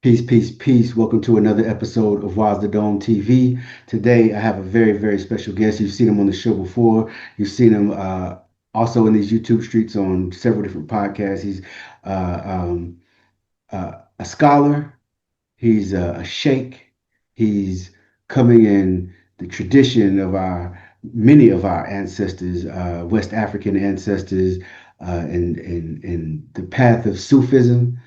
Peace, peace, peace. Welcome to another episode of Waz the Dome TV. Today, I have a very, very special guest. You've seen him on the show before. You've seen him also in these YouTube streets on several different podcasts. He's uh, um, a scholar. He's a sheikh. He's coming in the tradition of many of our ancestors, West African ancestors, in the path of Sufism,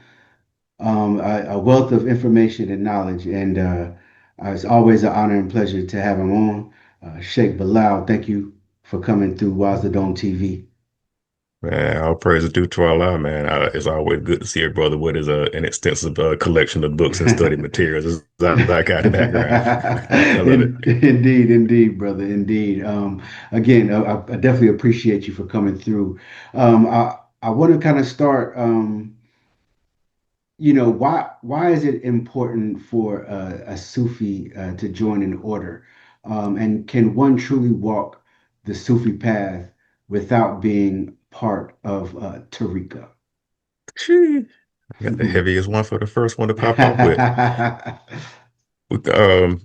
a wealth of information and knowledge. And it's always an honor and pleasure to have him on. Cheikh Bilal, thank you for coming through Waz the Dome TV. Man, all praise is due to Allah, man. It's always good to see a brother with an extensive collection of books and study materials. It's that kind of background. I love it. Indeed, indeed, brother, indeed. Again, I definitely appreciate you for coming through. I want to kind of start. Why is it important for a Sufi to join an order? And can one truly walk the Sufi path without being part of Tariqa? Phew. I got the heaviest one for the first one to pop off with.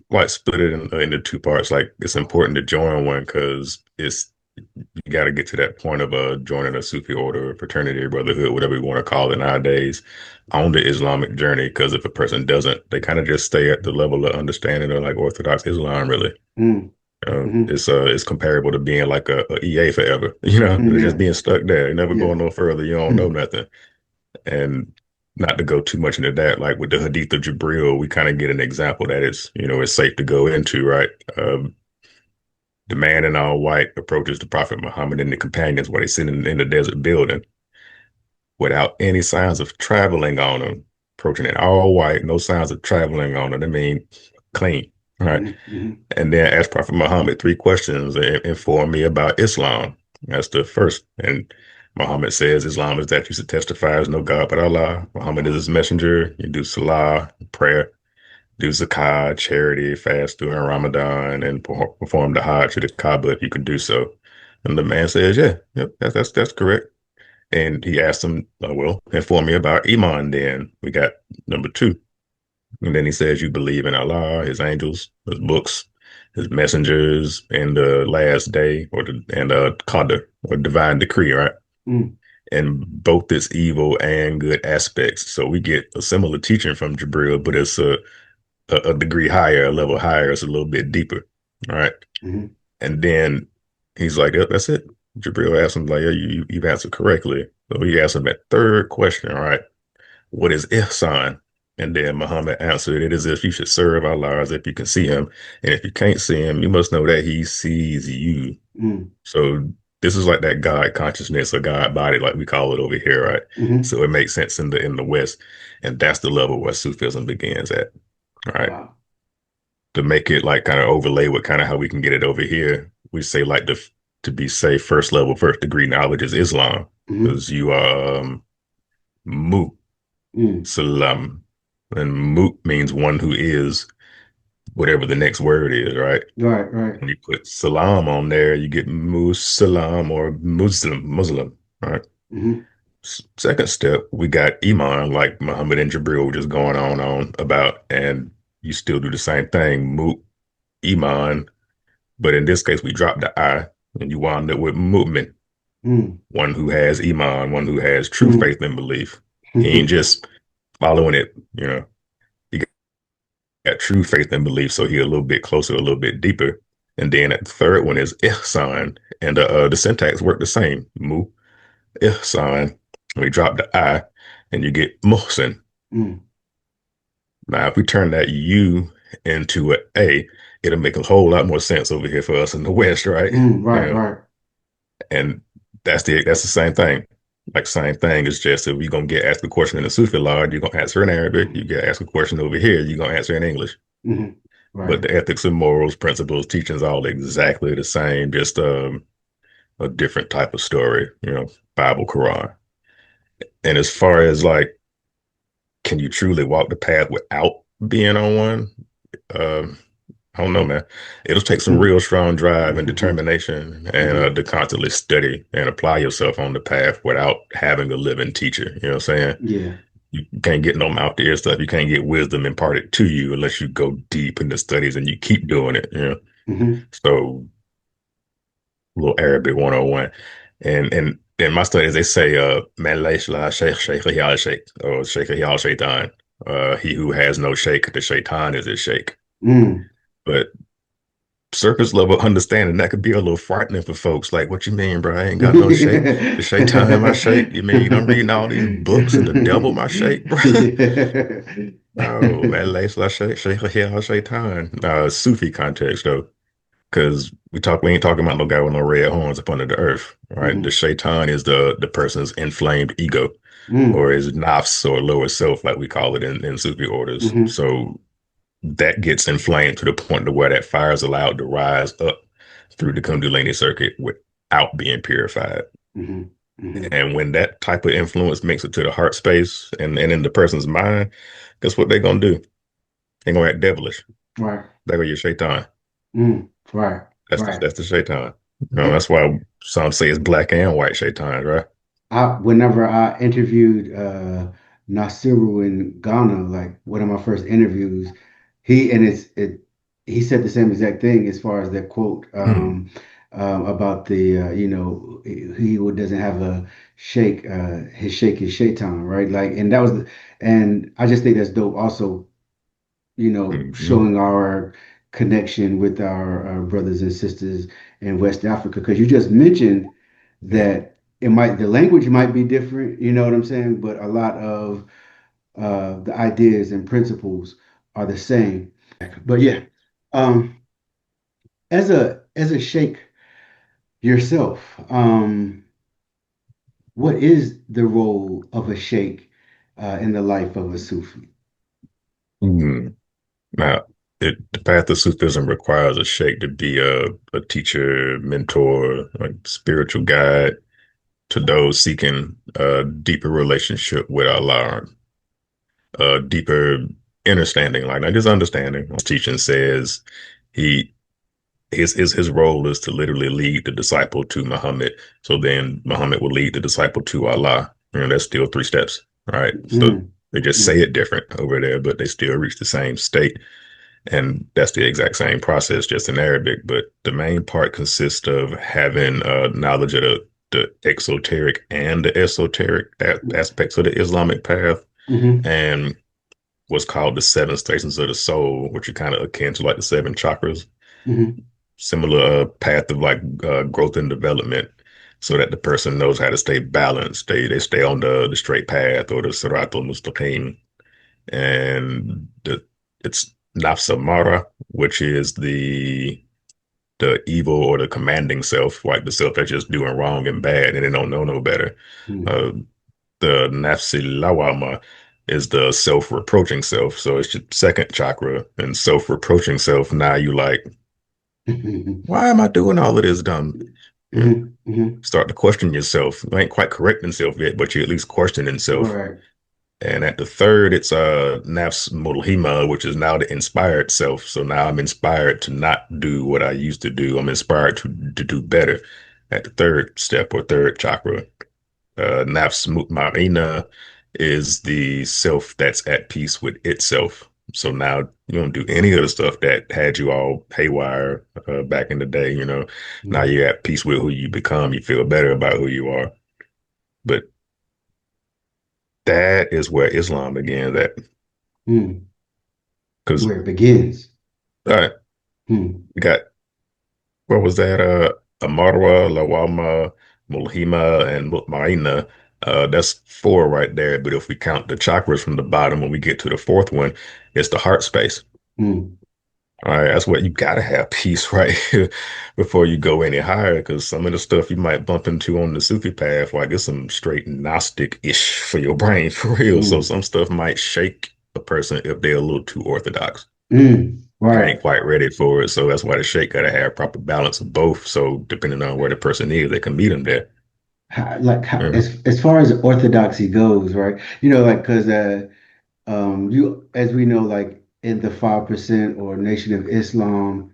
Like split it into two parts. Like it's important to join one because you got to get to that point of joining a Sufi order, fraternity, brotherhood, whatever you want to call it nowadays, on the Islamic journey. Because if a person doesn't, they kind of just stay at the level of understanding of like Orthodox Islam, really. Mm, mhm, It's comparable to being like a EA forever, They're just yeah, being stuck there, never yeah. going no further. You don't know nothing. And not to go too much into that, like with the Hadith of Jibril, we kind of get an example that it's safe to go into, right? The man in all white approaches the Prophet Muhammad and the companions while they sit in the desert building without any signs of traveling on them, approaching it all white, no signs of traveling on them. I mean, clean, right? Mhm, mhm, And then ask Prophet Muhammad three questions and inform me about Islam. That's the first. And Muhammad says Islam is that you should testify there's no God but Allah. Muhammad is his messenger. You do salah, prayer, do zakah, charity, fast during Ramadan, and perform the Hajj to the Cabba if you can do so. And the man says, yeah, yep, that's correct. And he asked him, well, inform me about Iman then. We got number two. And then he says, you believe in Allah, his angels, his books, his messengers, and the last day, and Qadr, or divine decree, right? mm, And both its evil and good aspects. So we get a similar teaching from Jibril, but it's a degree higher, a level higher. It's a little bit deeper, all right? mhm, And then he's like, yep, that's it. Jibril asked him, like, yeah, you've answered correctly. So he asked him that third question, all right? What is ihsan? And then Muhammad answered it as if you should serve Allah as if you can see him. And if you can't see him, you must know that he sees you. mm, So this is like that God consciousness or God body, like we call it over here, right? mhm. So it makes sense in the West. And that's the level where Sufism begins at. All right. Wow. To make it like kind of overlay with kind of how we can get it over here, we say like to be safe, first level, first degree knowledge is Islam. Mhm, Because you are mu mm. salam. And Moot means one who is whatever the next word is, right? Right, right. When you put salam on there, you get Musalam or Muslim, right? Mhm, Second step, we got Iman, like Muhammad and Jibril were just going on about, and you still do the same thing, Moot, Iman, but in this case, we drop the I, and you wind up with Mu'min, mm, one who has Iman, one who has true mm. faith and belief. He ain't just following it. He got true faith and belief, so he a little bit closer, a little bit deeper. And then the third one is ihsan, and the syntax work the same. Mu ihsan. We drop the I, and you get muhsin. Mm, Now, if we turn that U into a A, it'll make a whole lot more sense over here for us in the West, right? You right, know, right. and that's the same thing. Like same thing is just if you're gonna get asked a question in the Sufi law, you're gonna answer in Arabic. You get asked a question over here, you're gonna answer in English. Mhm, But right. the ethics and morals, principles, teachings, all exactly the same, just a different type of story, Bible, Quran. And as far as like, can you truly walk the path without being on one? Um, I don't know, man. It'll take some Mm. real strong drive and determination and Mhm. to constantly study and apply yourself on the path without having a living teacher. You know what I'm saying? Yeah. You can't get no mouth to ear stuff. You can't get wisdom imparted to you unless you go deep into studies and you keep doing it. Hmm. So little Arabic 101. And in my studies they say man laysh la shaykh shaykh yal shaykh or shaykh yal shaitan. He who has no sheikh, the shaitan is his sheikh. Mm. But surface level understanding that could be a little frightening for folks. Like, what you mean, bro? I ain't got no shake. The shaitan my shake. You mean I'm reading all these books and the devil my shake, bro? Yeah. No, man, lace la shake, shake la shaitan. Sufi context though, because we ain't talking about no guy with no red horns up under the earth, right? The Mhm. shaitan is the person's inflamed ego Mm. or his nafs or lower self, like we call it in Sufi orders. Mhm. So that gets inflamed to the point to where that fire is allowed to rise up through the Kundalini circuit without being purified. Mhm. Mhm. And when that type of influence makes it to the heart space and in the person's mind, guess what they're gonna do? They're gonna act devilish. Right. They're gonna use shaitan. Mm. Right. Right. That's the shaitan. Eh, That's why some say it's black and white shaitans, right? whenever I interviewed Nasiru in Ghana, like one of my first interviews, he and he said the same exact thing as far as that quote Mm, about the he who doesn't have a shake his shake is shaitan, right? Like, and that was and I just think that's dope. Also, mm, showing our connection with our brothers and sisters in West Africa. Because you just mentioned yeah, that the language might be different, you know what I'm saying? But a lot of the ideas and principles are the same. But yeah, um, as a sheikh yourself, what is the role of a sheikh in the life of a Sufi? mm. Now, the path of Sufism requires a sheikh to be a teacher, mentor, like spiritual guide to those seeking a deeper relationship with Allah, a deeper understanding, like not just understanding. His teaching says he his role is to literally lead the disciple to Muhammad. So then Muhammad will lead the disciple to Allah. That's still three steps, right? So Mm, they just say mm, it different over there, but they still reach the same state. And that's the exact same process, just in Arabic. But the main part consists of having knowledge of the exoteric and the esoteric aspects of the Islamic path, mm, and what's called the seven stations of the soul, which are kind of akin to like the seven chakras, mm, similar path of like growth and development, so that the person knows how to stay balanced. They stay on the straight path or the Siratul Mustaqim, and it's nafsamara, which is the evil or the commanding self, like the self that's just doing wrong and bad and they don't know no better. mm, Uh, the nafsi lawama is the self-reproaching self. So it's your second chakra and self-reproaching self. Now you like, mm. why am I doing all of this dumb? Yeah. Hmm. Hmm. Start to question yourself. You ain't quite correcting self yet, but you at least questioning self. Right. And at the third, it's nafs mulhima, which is now the inspired self. So now I'm inspired to not do what I used to do. I'm inspired to do better at the third step or third chakra. Nafs mutmainna is the self that's at peace with itself. So now you don't do any of the stuff that had you all haywire back in the day. Now Mm, you're at peace with who you become. You feel better about who you are. But that is where Islam begins at. mm. Because, Where it begins. all right, Mm, we got, what was that? Amarwa, Lawama, Mulhima, and Mutmainna. That's four right there. But if we count the chakras from the bottom, when we get to the fourth one, it's the heart space. mm, All right, that's what you gotta have peace right before you go any higher. Because some of the stuff you might bump into on the Sufi path, like it's some straight Gnostic-ish for your brain for real. So mm, some stuff might shake a person if they're a little too orthodox. They right. ain't quite ready for it. So that's why the shake gotta have proper balance of both. So depending on where the person is, they can meet them there. Mhm. As far as orthodoxy goes, right? Like because you as we know, like in the 5% or Nation of Islam,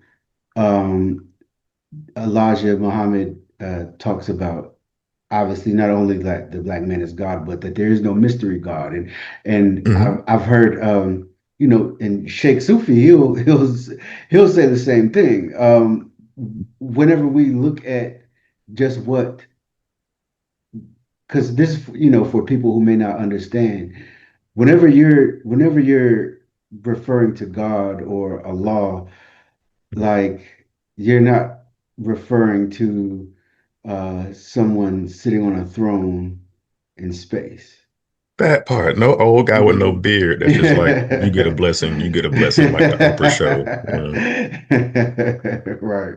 um, Elijah Muhammad talks about obviously not only that the black man is God, but that there is no mystery God. And Hmm. I've heard and Sheikh Sufi, he'll say the same thing. Whenever we look at just what, because this, for people who may not understand, whenever you're referring to God or Allah, like you're not referring to someone sitting on a throne in space. That part, no old guy with no Mhm. beard. That's just like you get a blessing, like the Oprah show. Right,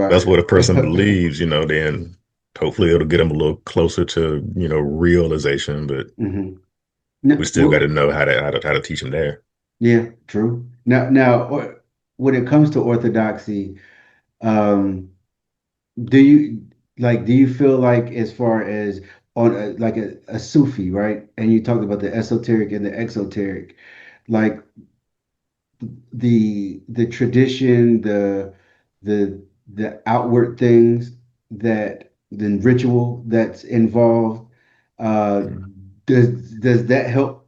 That's right. what a person believes, then hopefully it'll get them a little closer to, realization, but Mhm. No, we still got to know how to teach them there. yeah, true. Now, when it comes to orthodoxy, um, do you do you feel like as far as on like a Sufi, right? And you talked about the esoteric and the exoteric, like the tradition, the outward things that the ritual that's involved, uh, Mhm. does that help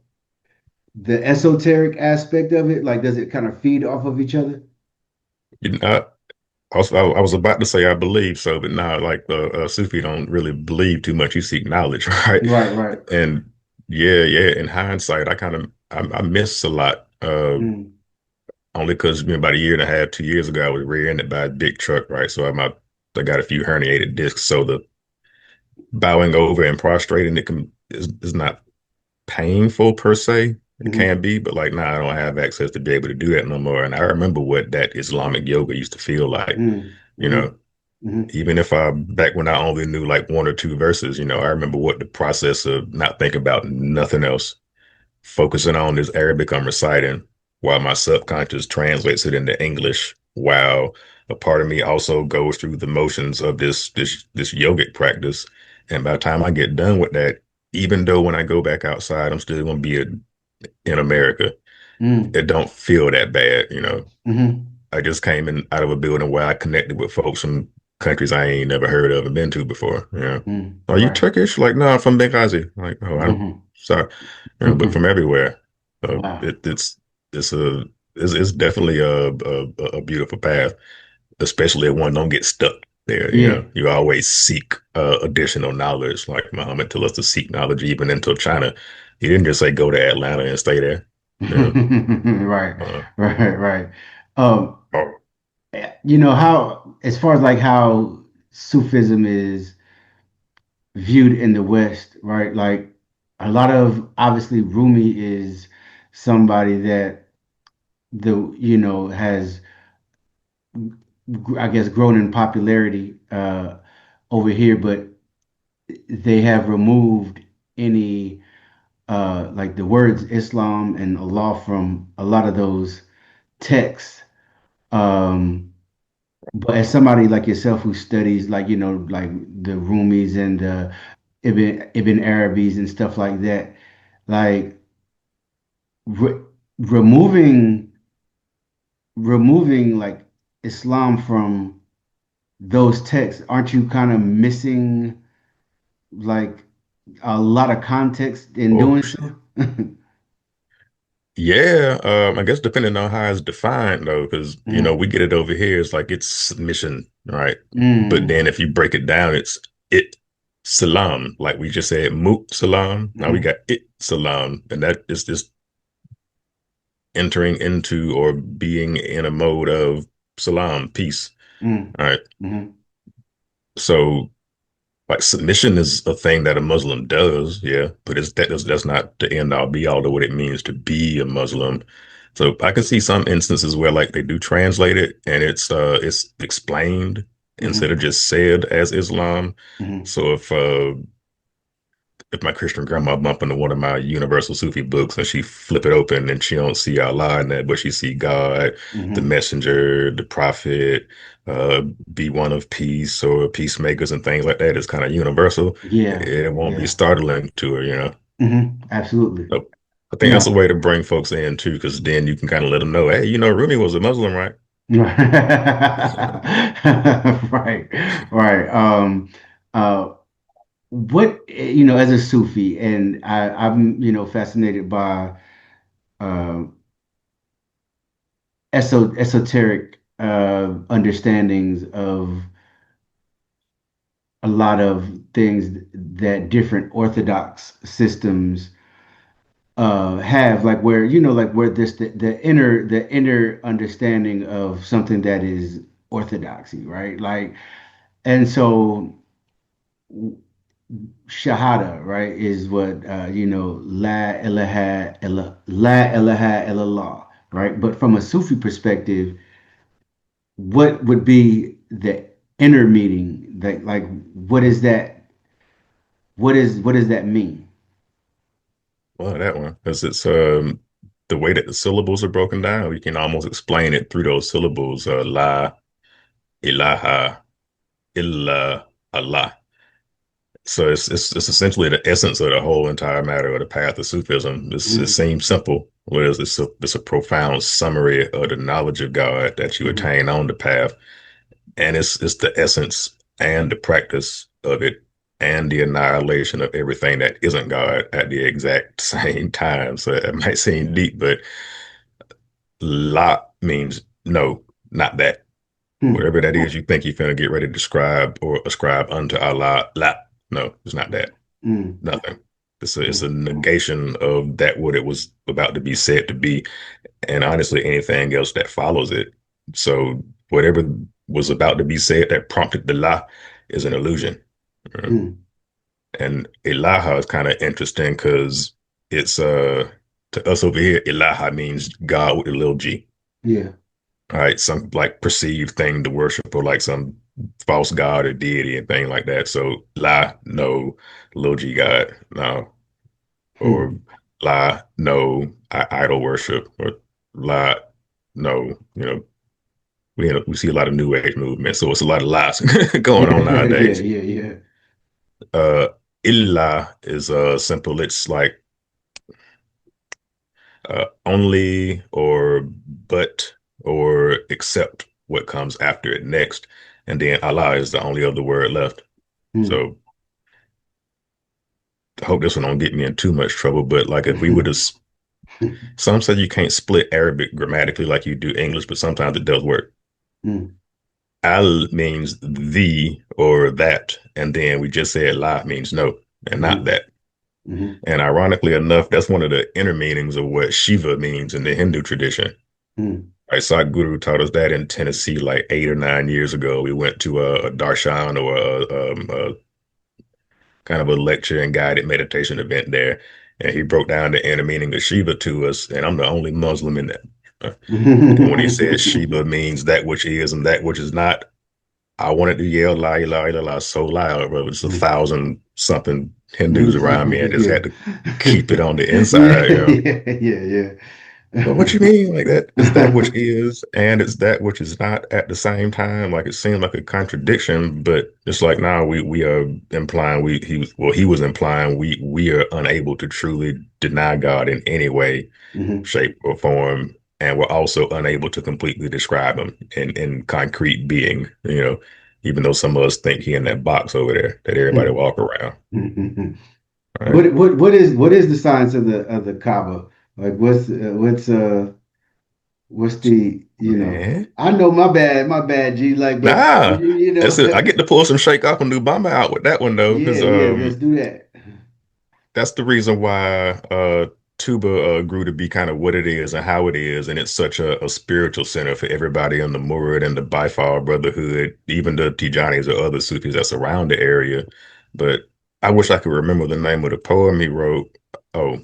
the esoteric aspect of it? Like, does it kind of feed off of each other? You know, I was about to say I believe so, but now like Sufi don't really believe too much. You seek knowledge, right? Right, right. And yeah, yeah. In hindsight, I miss a lot. Mm, Only because about a year and a half, 2 years ago, I was rear-ended by a big truck, right? So I got a few herniated discs. So the bowing over and prostrating is not painful per se. It mhm, can be, but like now I don't have access to be able to do that no more. And I remember what that Islamic yoga used to feel like, mm, you know. mhm, mhm, Even if I back when I only knew like one or two verses, I remember what the process of not thinking about nothing else, focusing on this Arabic I'm reciting while my subconscious translates it into English, while a part of me also goes through the motions of this yogic practice. And by the time I get done with that, even though when I go back outside, I'm still going to be in America, mm, it don't feel that bad. mhm, I just came in out of a building where I connected with folks from countries I ain't never heard of and been to before. Are you right. Turkish? Like, no, I'm from Benghazi. Like, oh, I'm Mhm. sorry, but from everywhere. So Wow. it's a it's definitely a beautiful path, especially if one don't get stuck there. Yeah. You always seek additional knowledge. Like Muhammad told us to seek knowledge even into China. He didn't just say go to Atlanta and stay there. You know, Right, uh, right, right. Um, oh, how, as far as like how Sufism is viewed in the West, right? Like a lot of obviously Rumi is somebody that has I guess grown in popularity over here, but they have removed any like the words Islam and Allah from a lot of those texts. Um, but as somebody like yourself who studies like like the Rumis and the Ibn Arabis and stuff like that, like re removing removing like Islam from those texts, aren't you kind of missing like a lot of context in oh doing shit. so? Yeah, I guess depending on how it's defined though, because we Mm, get it over here, it's like it's submission, right? But then mm, if you break it down, it's it salam, like we just said mu salam. Now we mm, got it salam, and that is just entering into or being in a mode of salam, peace. mm, All right. mm, So like submission is a thing that a Muslim does, yeah, but that's not the end all be all of what it means to be a Muslim. So I can see some instances where like they do translate it and it's explained instead of mm, just said as Islam. mm, So if my Christian grandma bump into one of my Universal Sufi books and she flip it open and she don't see Allah in that, but she see God, the mm. messenger, the prophet, uh, be one of peace or peacemakers and things like that is kind of universal. Yeah, It won't be yeah. startling to her. Absolutely. So I think that's a Yeah. way to bring folks in too, because then you can kind of let them know, hey, Rumi was a Muslim, right? Right. Right. Uh, what as a Sufi, and I'm fascinated by uh, esoteric understandings of a lot of things that different Orthodox systems have, like where like where this the inner understanding of something that is orthodoxy, right? Like, and so shahada, right, is what la ilaha illallah, right? But from a Sufi perspective, what would be the inner meaning? That, like, what is that? What does that mean? Well, that one, because it's the way that the syllables are broken down, you can almost explain it through those syllables. La, ilaha, illallah. So it's essentially the essence of the whole entire matter of the path of Sufism. It Mm, seems simple, whereas it's a profound summary of the knowledge of God that you mhm, attain on the path, and it's the essence and the practice of it, and the annihilation of everything that isn't God at the exact same time. So it might seem deep, but La means no, not that. mm, Whatever that is you think you're finna get ready to describe or ascribe unto Allah, la, no, it's not that. mm, Nothing. It's a mm, negation of that what it was about to be said to be, and honestly anything else that follows it. So whatever was about to be said that prompted the la is an illusion. Uh, mm. And ilaha is kind of interesting because it's to us over here, ilaha means God with a little g. Yeah. All right, some like perceived thing to worship or like some false god or deity and thing like that. So la, no, little g god, no. Or Hmm. la, no, idol worship, or la, no, we see a lot of new age movement, so it's a lot of lies going on Yeah, nowadays. yeah, yeah. Uh, illah is simple. It's like only or but or except what comes after it next, and then Allah is the only other word left. Hmm. So I hope this one don't get me in too much trouble. But like if we would have, some say you can't split Arabic grammatically like you do English, but sometimes it does work. Hmm. Al means the or that, and then we just said la means no and not Hmm. that. Hmm. And ironically enough, that's one of the inner meanings of what Shiva means in the Hindu tradition. Hmm. Right, Sadhguru taught us that in Tennessee like 8 or 9 years ago. We went to a darshan or a kind of a lecture and guided meditation event there, and he broke down the inner meaning of Shiva to us. And I'm the only Muslim in that. And when he said Shiva means that which is and that which is not, I wanted to yell la ilaha illallah so loud, but it's a thousand something Hindus around me. I just Yeah. had to keep it on the Yeah, inside. yeah, yeah, But what you mean like that is that which is and it's that which is not at the same time? Like it seems like a contradiction, but it's like now we are implying he was implying we are unable to truly deny God in any way, Hmm. shape, or form, and we're also unable to completely describe him in concrete being, even though some of us think he in that box over there that everybody walk around. Right? What is the science of the Cabba? Like, what's the Man. I know, my bad, G, like, but Nah, you that's know it. I get to pull some Shake Off and New Bama out with that one though, because yeah, yeah, let's do that. that's the reason why Tuba grew to be kind of what it is and how it is, and it's such a spiritual center for everybody in the Murid and the Bifal Brotherhood, even the Tijanis or other Sufis that's around the area. But I wish I could remember the name of the poem he wrote. Oh,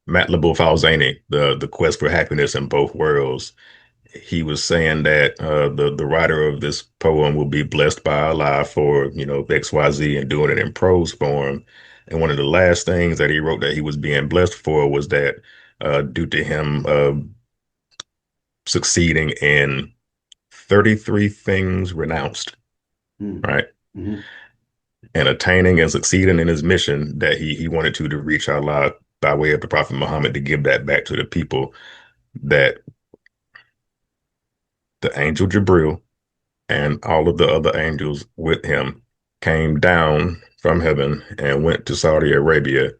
Matlab Falzani, the quest for happiness in both worlds. He was saying that the writer of this poem will be blessed by Allah for XYZ and doing it in prose form. And one of the last things that he wrote that he was being blessed for was that due to him succeeding in 33 things renounced, right? Mm-hmm. And attaining and succeeding in his mission that he wanted to reach Allah by way of the Prophet Muhammad to give that back to the people, that the angel Jibril and all of the other angels with him came down from heaven and went to Saudi Arabia,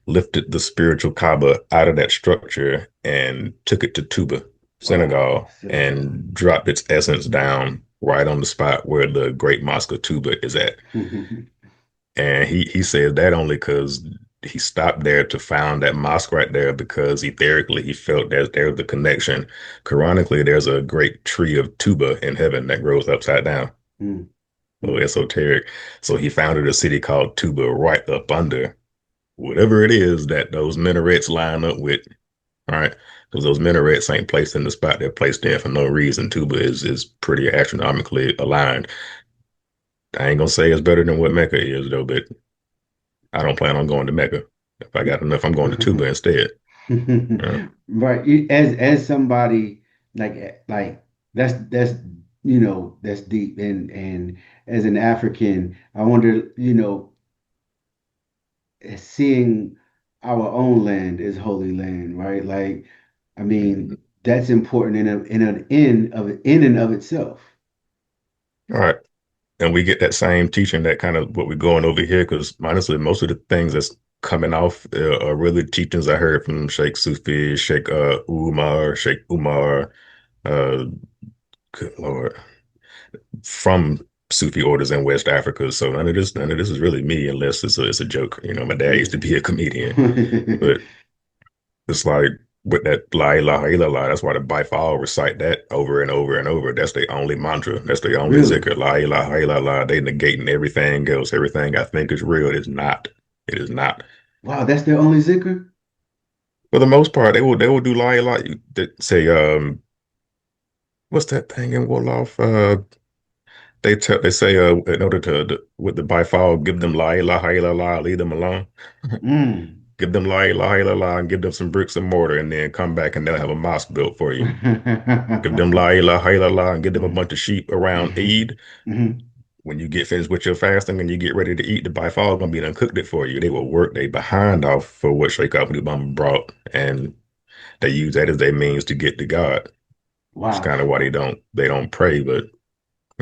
lifted the spiritual Kaaba out of that structure and took it to Tuba, Wow, Senegal, Senegal. and dropped its essence down right on the spot where the Great Mosque of Tuba is at. And he says that only because he stopped there to found that mosque right there because etherically he felt that there's the connection. Quranically, there's a great tree of tuba in heaven that grows upside down. Mm, So mm. esoteric. So he founded a city called Tuba right up under whatever it is that those minarets line up with. All right. Because those minarets ain't placed in the spot they're placed there for no reason. Tuba is pretty astronomically aligned. I ain't gonna say it's better than what Mecca is though, but I don't plan on going to Mecca. If I got enough, I'm going to Tuba instead. Yeah. Right. As somebody like that's that's deep and as an African, I wonder, seeing our own land as holy land, right? Like, I mean, that's important in and of itself. All right. And we get that same teaching, that kind of what we're going over here, because honestly, most of the things that's coming off are really teachings I heard from Sheikh Sufi, Sheikh Sheikh Umar, uh, good Lord, from Sufi orders in West Africa. So none of this is really me, unless it's a joke. You know, my dad used to be a comedian, but it's like with that la ilaha illallah, that's why the Bifal recite that over and over and over. That's their only mantra. That's their only Really? zikr. La ilaha illallah. They negating everything else. Everything I think is real. It is not. It is not. Wow, that's their only zikr? For the most part, they will do la ilaha. They say what's that thing in Wolof? They say in order to with the Bifal, give them la ilaha illallah, leave them alone. Mm. Give them la ilaha illallah and give them some bricks and mortar, and then come back and they'll have a mosque built for you. Give them la ilaha illallah and give them a bunch of sheep around Eid. Mhm. When you get finished with your fasting and you get ready to eat, the by fall gonna be done cooked it for you. They will work they behind off for what Sheikh Abdul Bum brought, and they use that as their means to get to God. It's Wow. kind of why they don't pray, but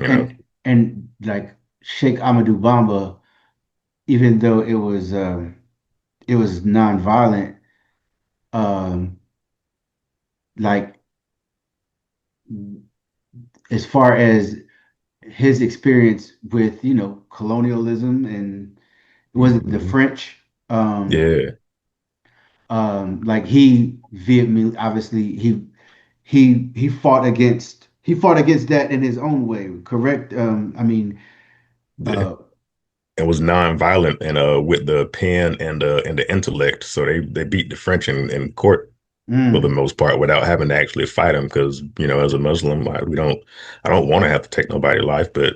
you know, And like Sheikh Amadou Bamba, even though it was nonviolent, um, like as far as his experience with, colonialism and was it the mhm. French? Yeah, Like he vehemently, obviously he fought against that in his own way, correct? I mean, yeah. uh, It was non-violent and with the pen and the intellect. So they beat the French in court for the mm, most part without having to actually fight them because as a Muslim I don't want to have to take nobody's life, but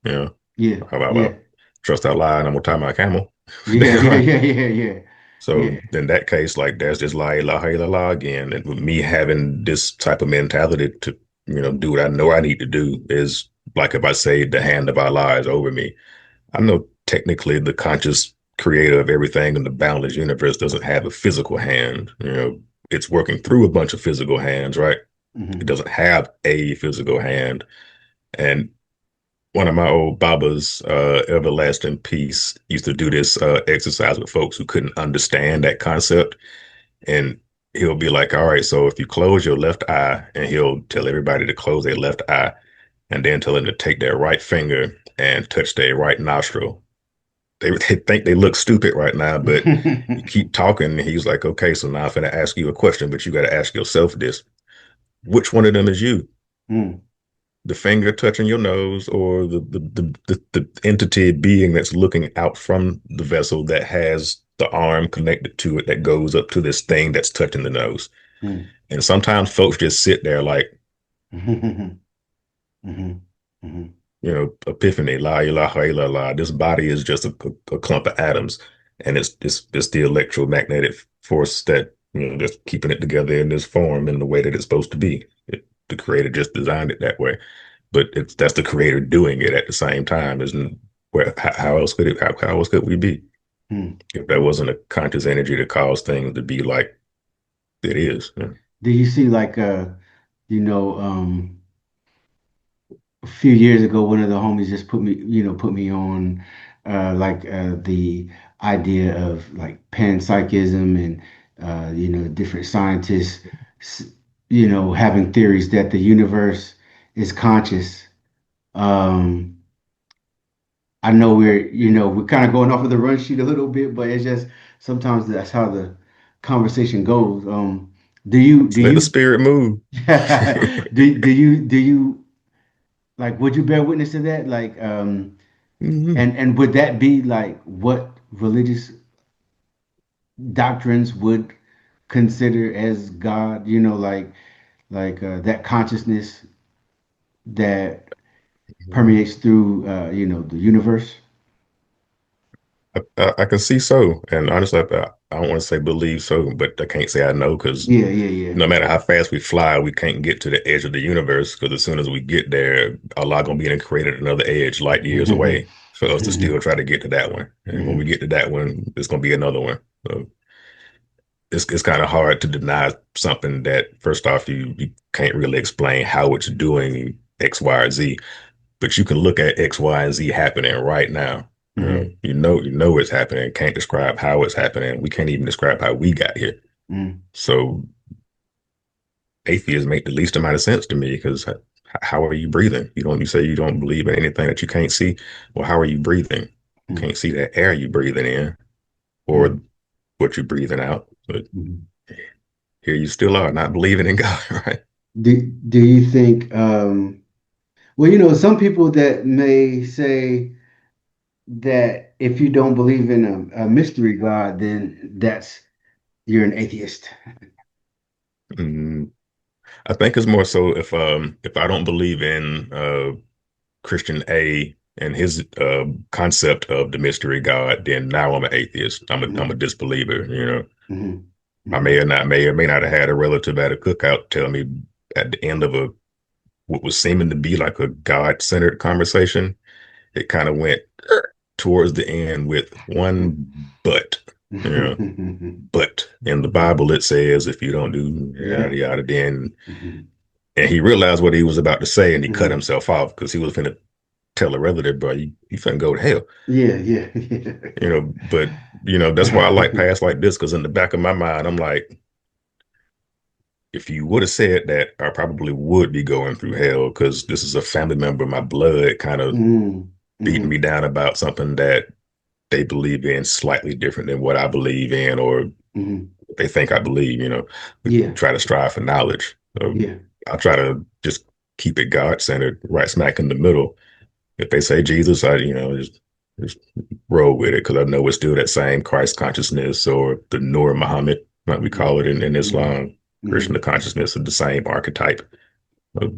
you know yeah, how about yeah, trust Allah and I'm gonna tie my camel. yeah, yeah, yeah, yeah, yeah, So yeah. in that case, like there's this la ilaha illallah again, and with me having this type of mentality to do what I know I need to do is like if I say the hand of Allah is over me. I know technically the conscious creator of everything in the boundless universe doesn't have a physical hand. It's working through a bunch of physical hands, right? It Hmm. doesn't have a physical hand. And one of my old Babas, everlasting peace, used to do this exercise with folks who couldn't understand that concept. And he'll be like, all right, so if you close your left eye, and he'll tell everybody to close their left eye, and then tell them to take their right finger and touch their right nostril. They think they look stupid right now, but you keep talking, and he's like, okay, so now I'm going to ask you a question, but you got to ask yourself this. Which one of them is you? Mm, The finger touching your nose, or the entity being that's looking out from the vessel that has the arm connected to it that goes up to this thing that's touching the nose. mm. And sometimes folks just sit there like, Mhm, mhm, mhm, epiphany, la ilaha illallah. This body is just a clump of atoms, and it's the electromagnetic force that just keeping it together in this form in the way that it's supposed to be. The creator just designed it that way, but that's the creator doing it at the same time. Isn't where how else could it how else could we be mm. if that wasn't a conscious energy to cause things to be like it is? Yeah. Do you see like you know a few years ago, one of the homies just put me on the idea of like panpsychism and different scientists, s- having theories that the universe is conscious. Um, I know we're kind of going off of the run sheet a little bit, but it's just sometimes that's how the conversation goes. Do Let the you spirit move. do you like, would you bear witness to that? Like, Mhm. and would that be like what religious doctrines would consider as God? That consciousness that permeates through the universe. I can see so, and honestly, I don't want to say believe so, but I can't say I know because Yeah, yeah, yeah. no matter how fast we fly, we can't get to the edge of the universe because as soon as we get there, Allah gonna be and created another edge light years away for us to still try to get to that one. And when we get to that one, it's gonna be another one. So it's kind of hard to deny something that first off you can't really explain how it's doing X, Y, or Z, but you can look at X, Y, and Z happening right now. You know it's happening. Can't describe how it's happening. We can't even describe how we got here. So atheists make the least amount of sense to me because how are you breathing? You say you don't believe in anything that you can't see. Well, how are you breathing? You can't see that air you breathing in or what you're breathing out. But here you still are not believing in God, right? Do you think well, some people that may say that if you don't believe in a mystery God, then that's you're an atheist. Mm, I think it's more so if I don't believe in Christian A and his concept of the mystery God, then now I'm an atheist. I'm a Mhm, disbeliever. You know, mhm, I mhm. may or may not have had a relative at a cookout tell me at the end of a what was seeming to be like a God centered conversation. It kind of went towards the end with one but. You know, but in the Bible it says if you don't do Yeah. yada yada, then Mhm, and he realized what he was about to say and he cut mhm. himself off because he was finna tell a relative, bro, you finna go to hell. Yeah, yeah, But that's why I like yeah. paths like this, because in the back of my mind, I'm like, if you would have said that, I probably would be going through hell because this is a family member of my blood kind of Mm, beating mhm, me down about something that they believe in slightly different than what I believe in or mhm. they think I believe, we Yeah, try to strive for knowledge. So yeah. I try to just keep it God centered, right smack in the middle. If they say Jesus, just roll with it because I know it's still that same Christ consciousness or the Nur Muhammad, like we Mhm, call it in mhm, Islam, Krishna mhm. consciousness of the same archetype. So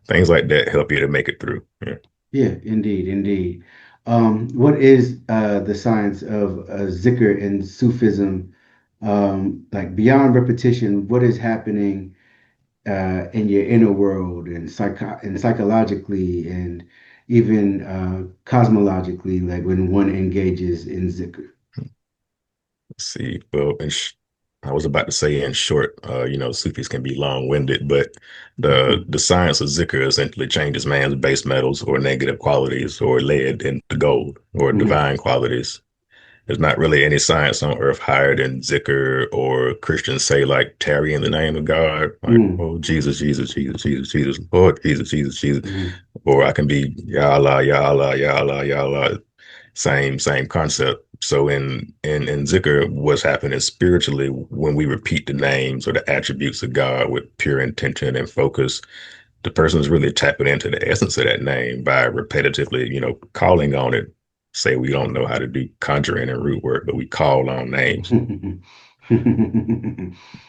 things like that help you to make it through. Yeah. Yeah, indeed, indeed. What is the science of zikr and Sufism? Like beyond repetition, what is happening in your inner world and psychologically and even cosmologically, like when one engages in zikr? Let's see. Well, I was about to say in short, Sufis can be long-winded, but the science of zikr essentially changes man's base metals or negative qualities or lead into gold or Mhm, divine qualities. There's not really any science on earth higher than zikr or Christians say like tarry in the name of God, like, mhm, oh, Jesus, Jesus, Jesus, Jesus, Jesus, Lord, Jesus, Jesus, Jesus. mhm, Or I can be Ya Allah, Ya Allah, Ya Allah, Ya Allah. Same concept. So in zikr, what's happening spiritually when we repeat the names or the attributes of God with pure intention and focus, the person is really tapping into the essence of that name by repetitively, calling on it. Say we don't know how to do conjuring and root work, but we call on names. mhm.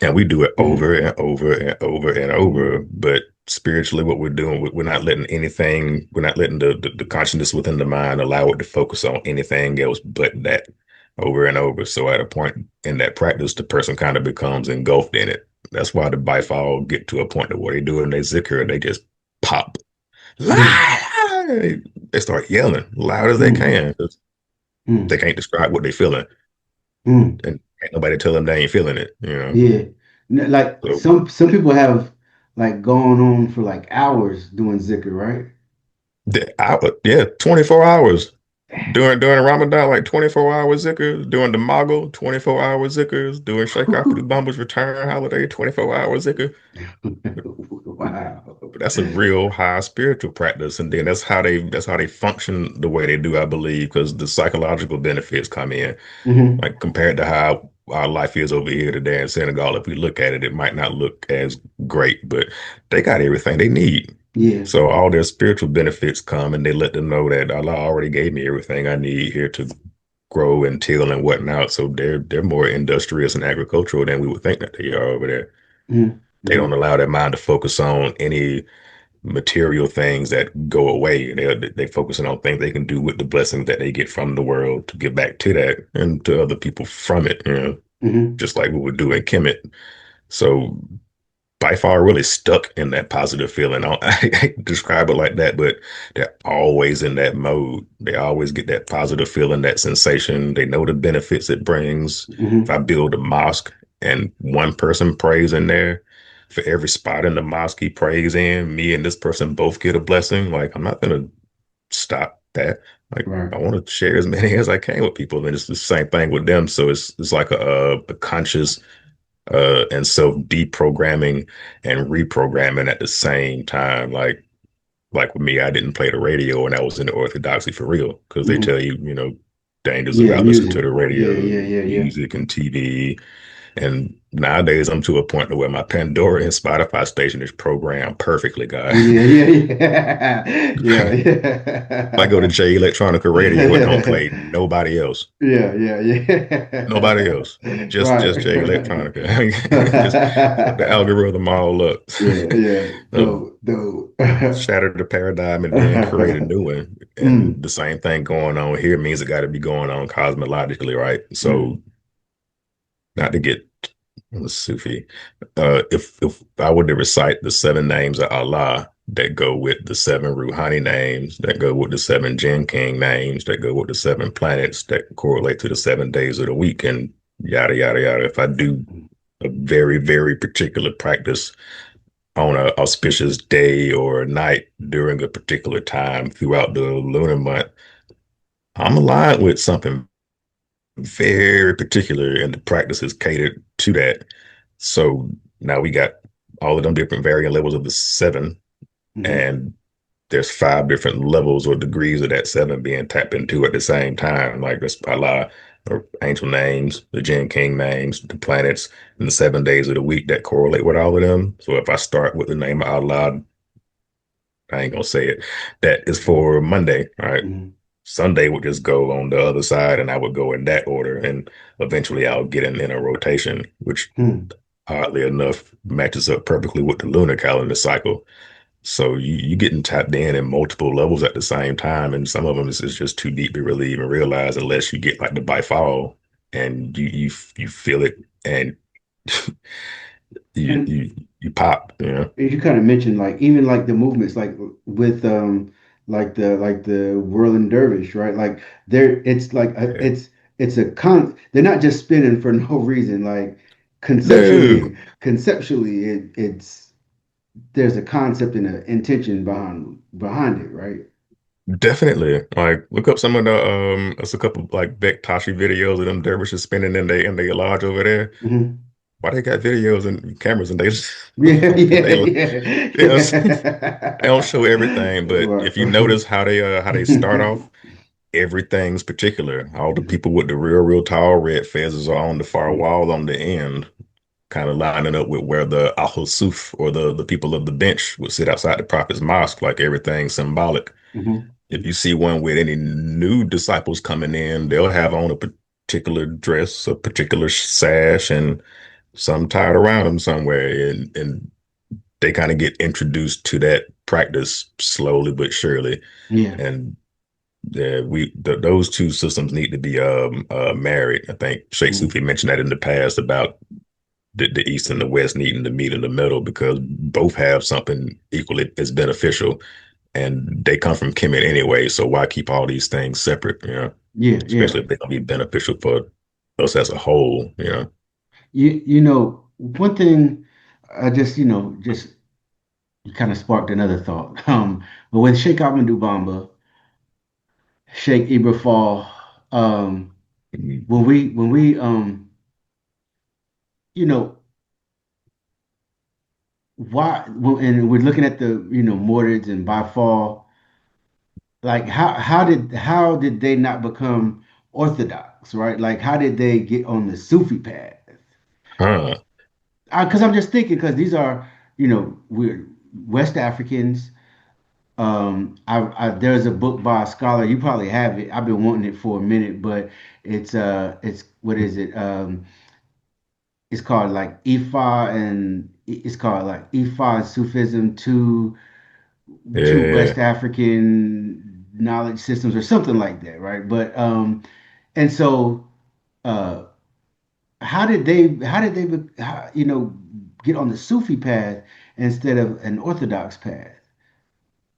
And we do it Mhm, over and over and over and over. mhm, But spiritually, what we're doing, we're not letting anything, we're not letting the consciousness within the mind allow it to focus on anything else but that over and over. So at a point in that practice, the person kind of becomes engulfed in it. That's why the bifal get to a point of where they do in their zikr, they just pop. mhm, They start yelling loud as they mhm, can. 'Cause they mhm, can't describe what they're feeling. mhm. And ain't nobody tell them they ain't feeling it. Yeah. Like So some people have like gone on for like hours doing zikr, right? Yeah, 24 hours. During Ramadan, like 24-hour zikrs. During the Mogul, 24-hour zikrs. During Sheikh Abdul Bamba's return holiday, 24-hour zikr. Wow. But that's a real high spiritual practice, and then that's how they function the way they do, I believe, because the psychological benefits come in. Hmm. Like compared to how our life is over here today in Senegal, if we look at it, it might not look as great, but they got everything they need. Yeah. So all their spiritual benefits come, and they let them know that Allah already gave me everything I need here to grow and till and whatnot. So they're more industrious and agricultural than we would think that they are over there. Hmm. They don't Hmm. allow their mind to focus on any material things that go away. They focusing on things they can do with the blessings that they get from the world to give back to that and to other people from it, Hmm. just like we would do in Kemet. So by far really stuck in that positive feeling. I describe it like that, but they're always in that mode. They always get that positive feeling, that sensation. They know the benefits it brings. If Hmm. I build a mosque and one person prays in there, for every spot in the mosque he prays in, me and this person both get a blessing. Like, I'm not gonna stop that. Like, Right. I want to share as many as I can with people, and it's the same thing with them. So it's like a conscious and self deprogramming and reprogramming at the same time. Like with me, I didn't play the radio and I was in the orthodoxy for real because they Hmm. tell you, dangers Yeah. about listening Music. to the Yeah. radio, Yeah. Yeah. Yeah. music, and TV. And nowadays, I'm to a point where my Pandora and Spotify station is programmed perfectly, guy. Yeah. Yeah. Yeah. Yeah. If I go to Yeah. J Electronica Radio, it don't play nobody else. Yeah. Yeah. Nobody else. Yeah. Just J Right. Electronica. Just fuck the algorithm all up. Yeah. Yeah. Uh, Though. Shatter the paradigm and then create a new one. And Mm. the same thing going on here means it got to be going on cosmologically, right? Mm. So not to get Sufi, if I were to recite the seven names of Allah that go with the seven Rouhani names, that go with the seven Jinn King names, that go with the seven planets that correlate to the 7 days of the week, and yada yada yada. If I do a very very particular practice on an auspicious day or a night during a particular time throughout the lunar month, I'm aligned with something very particular, and the practice is catered to that. So now we got all of them different varying levels of the seven, Hmm. and there's five different levels or degrees of that seven being tapped into at the same time. Like that's Allah, or angel names, the Jinn King names, the planets, and the 7 days of the week that correlate with all of them. So if I start with the name of Allah, I ain't gonna say it. That is for Monday, all right? Hmm. Sunday would just go on the other side, and I would go in that order, and eventually I'll get in a rotation, which Hmm. oddly enough matches up perfectly with the lunar calendar cycle. So you getting tapped in multiple levels at the same time, and some of them is just too deep to really even realize unless you get like the bifall and you feel it and you And you you pop, you know. you kind of mentioned like even like the movements like with like the whirling dervish, right? Like there it's like Yeah. it's a con they're not just spinning for no reason. Like No. conceptually it's there's a concept and an intention behind it, right? Definitely. Like look up some of the there's a couple like Bektashi videos of them dervishes spinning in their lodge over there. Hmm. Why they got videos and cameras and they just Yeah, because yeah, they yeah. you know they don't show everything, but if you Right. notice how they start off, everything's particular. All the people with the real tall red feathers are on the far wall on the end, kind of lining up with where the Ahl Suf or the people of the bench would sit outside the Prophet's mosque, like everything's symbolic. Hmm. If you see one with any new disciples coming in, they'll have on a particular dress, a particular sash, and some tied around them somewhere. And they kind of get introduced to that practice slowly but surely. Yeah. And those two systems need to be married. I think Sheikh Mm. Sufi mentioned that in the past about the East and the West needing to meet in the middle because both have something equally as beneficial, and they come from Kemet anyway. So why keep all these things separate? Yeah, yeah. Especially if they're gonna be beneficial for us as a whole. You know, one thing I just, just you kind of sparked another thought. But with Sheikh Ahmadou Bamba, Sheikh Ibrahim, um, Mhm. when we you know, and we're looking at the Mordids and by fall, like how did they not become orthodox, right? Like how did they get on the Sufi path? Huh. Because I'm just thinking, because these are, we're West Africans. There's a book by a scholar. You probably have it. I've been wanting it for a minute, but it's what is it? It's called like Ifa, and it's called like Ifa and Sufism to Yeah. West African knowledge systems or something like that, right? But and so uh, how did they get on the Sufi path instead of an Orthodox path?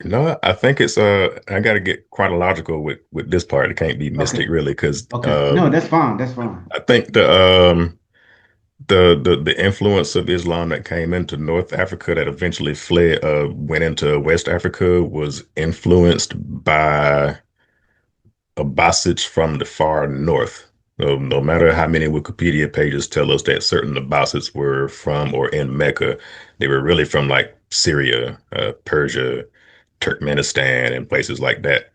No, I think it's I gotta get chronological with this part. It can't be mystic Okay, really, because okay, no, that's fine, that's fine. I think the influence of Islam that came into North Africa that eventually fled went into West Africa was influenced by Abbasids from the far north. No matter how many Wikipedia pages tell us that certain Abbasids were from or in Mecca, they were really from like Syria, Persia, Turkmenistan, and places like that.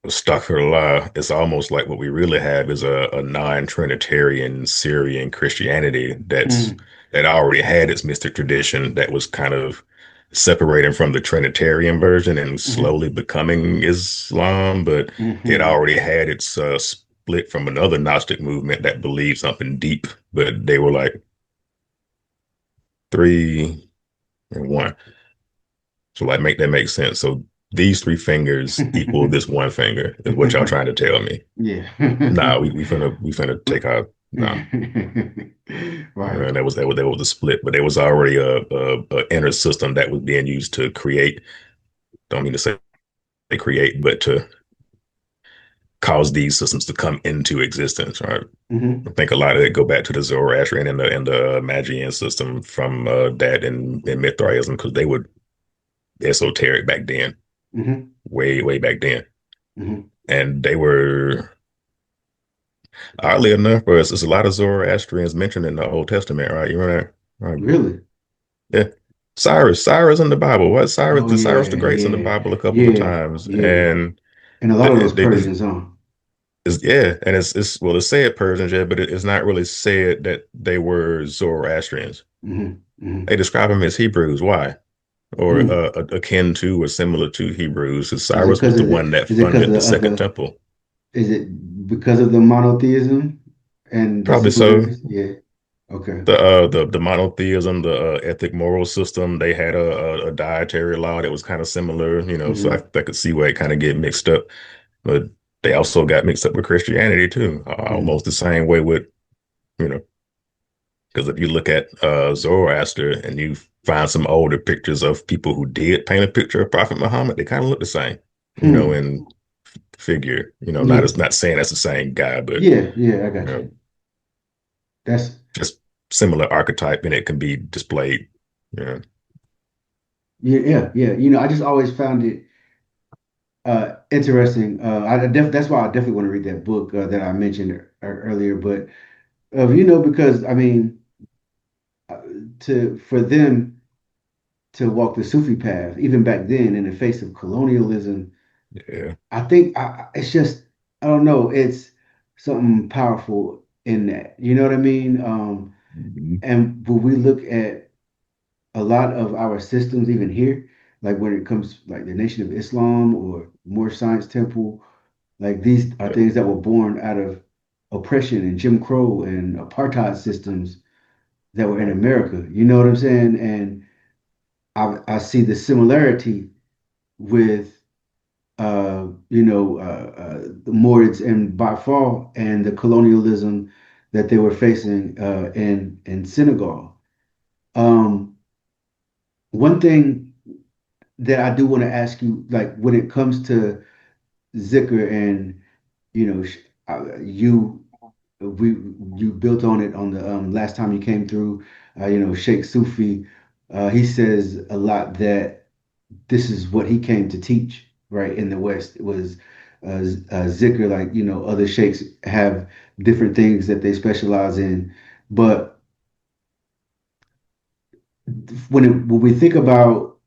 Astaghfirullah, it's almost like what we really have is a non-Trinitarian Syrian Christianity Mm, that already had its mystic tradition that was kind of separating from the Trinitarian version and hmm slowly becoming Islam, but it hmm already had its split from another Gnostic movement that believed something deep, but they were like three and one. So like make that make sense. So these three fingers equal this one finger is what y'all trying to tell me. Yeah. Nah, we finna take our no. Right. That was a split, but there was already a inner system that was being used to create. Don't mean to say create, but to cause these systems to come into existence. Right. hmm I think a lot of it go back to the Zoroastrian and the Magian system from that and Mithraism because they were esoteric back then, hmm way back then, hmm and they were oddly enough, for us, there's a lot of Zoroastrians mentioned in the Old Testament, right? You remember that? Right. Really? Yeah. Cyrus in the Bible. What Oh Cyrus yeah, the Great's in the yeah, Bible a couple of yeah, times. yeah. And And a lot of those it is Persians, huh? yeah, and it's well it's said Persians, yeah, but it's not really said that they were Zoroastrians. hmm They hmm describe them as Hebrews. Why? Or Hmm. akin to or similar to Hebrews. 'Cause Is it Cyrus was because the of the one that is it because of funded the the Second other Temple. is it because of the monotheism and the Probably single so. difference? Yeah. Okay. The monotheism, the ethic moral system, they had a dietary law that was kind of similar, so hmm I could see where it kind of get mixed up. But they also got mixed up with Christianity too, hmm almost the same way with, you know, because if you look at Zoroaster and you find some older pictures of people who did paint a picture of Prophet Muhammad, they kind of look the same, Hmm. in figure, not Yeah. as not saying that's the same guy, but Yeah. Yeah. I you got know, you. That's just similar archetype and it can be displayed. Yeah. yeah. Yeah. Yeah. I just always found it interesting. That's why I definitely want to read that book that I mentioned earlier. But because I mean, uh, to for them to walk the Sufi path, even back then, in the face of colonialism, Yeah. I think it's just I don't know. It's something powerful in that. You know what I mean? Mhm. And when we look at a lot of our systems, even here, like when it comes like the Nation of Islam or Moore Science Temple. Like these are Yeah. things that were born out of oppression and Jim Crow and apartheid systems that were in Right. America. You know what I'm saying? And I see the similarity with the Moorids and Balfour and the colonialism that they were facing in Senegal. Um, One thing that I do want to ask you, like when it comes to Zikr and you know, you we you built on it on the last time you came through, Sheikh Sufi. He says a lot that this is what he came to teach, right, in the West. It was zikr, like, other sheikhs have different things that they specialize in. But when we think about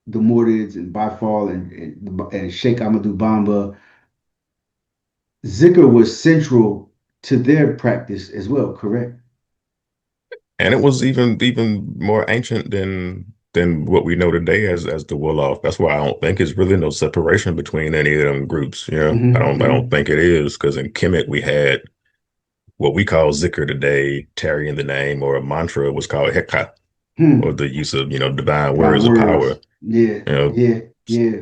the Murids and Bifal and Sheikh Ahmadu Bamba, zikr was central to their practice as well, correct? And it was even more ancient than what we know today as the Wolof. That's why I don't think it's really no separation between any of them groups. You know, I Hmm. don't think it is because in Kemet we had what we call zikr today, tarrying the name, or a mantra was called hekka, or Hmm. the use of divine Divine words of power. words. Yeah, You know, yeah, yeah.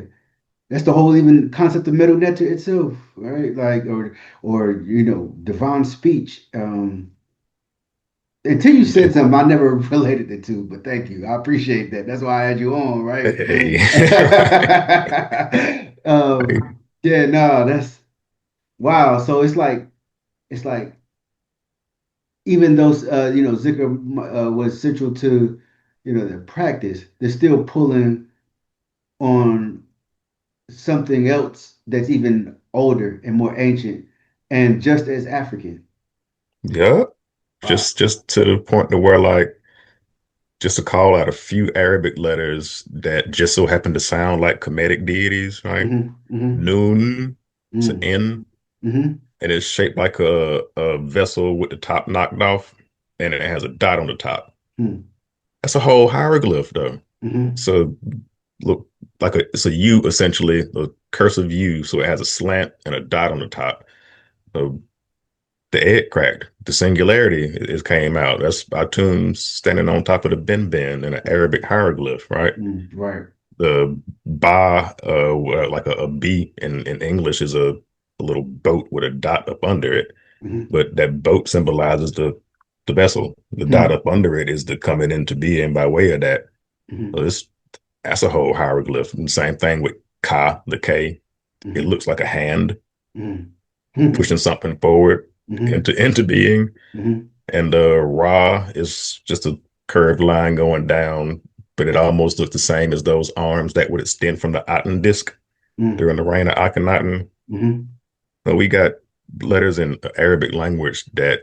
That's the whole even concept of metal netta itself, right? Like, or divine speech. Until you said something, I never related the two, but thank you. I appreciate that. That's why I had you on, right? hey, Yeah, no, that's wow. So it's like even though Zikr was central to their practice, they're still pulling on something else that's even older and more ancient and just as African. yeah, Wow. just to the point to where like just to call out a few Arabic letters that just so happen to sound like Kemetic deities, right? Hmm. Hmm. Nun, it's an Hmm. N, Hmm. and it's shaped like a vessel with the top knocked off, and it has a dot on the top. Hmm. That's a whole hieroglyph, though. Hmm. So look like it's a U essentially, a cursive U, so it has a slant and a dot on the top. So the egg cracked. The singularity is came out. That's Atum standing on top of the bin in an Arabic hieroglyph, right? Right. The ba, like a B in English, is a little boat with a dot up under it. Hmm. But that boat symbolizes the vessel. The dot Hmm. up under it is the coming into being by way of that. So Hmm. that's a whole hieroglyph. And same thing with Ka, the K. It Hmm. looks like a hand Hmm. Hmm. pushing something forward Hmm. into being. Hmm. And Ra is just a curved line going down, but it almost looks the same as those arms that would extend from the Aten disk during the reign of Akhenaten. Hmm. So we got letters in Arabic language that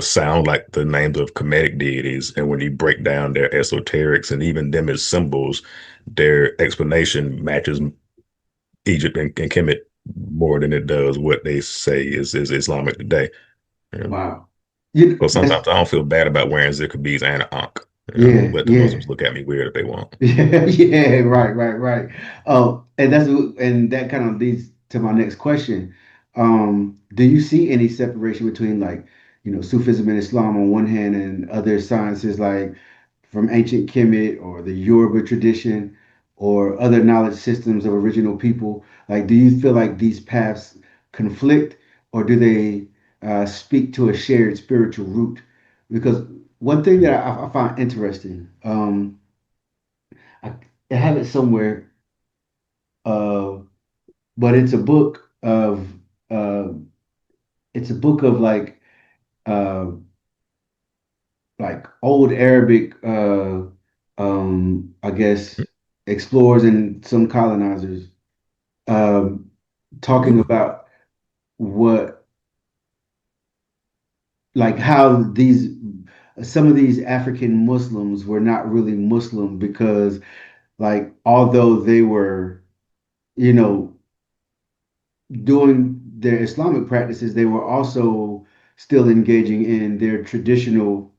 sound like the names of Kemetic deities, and when you break down their esoterics and even them as symbols, their explanation matches Egypt and Kemet more than it does what they say is Islamic today. Yeah. Wow. So That's sometimes I don't feel bad about wearing zikr beads and an ankh. yeah, Let the yeah. Muslims look at me weird if they want. Yeah, yeah, right, right, right. And that kind of leads to my next question. Do you see any separation between like, Sufism and Islam on one hand and other sciences like from ancient Kemet or the Yoruba tradition or other knowledge systems of original people? Like, do you feel like these paths conflict or do they speak to a shared spiritual root? Because one thing that I find interesting, I, I have it somewhere, uh, but uh, it's a book of uh, like old Arabic, I guess, explorers and some colonizers, um, talking about what, like how some of these African Muslims were not really Muslim because, like, although they were, you know, doing their Islamic practices, they were also still engaging in their traditional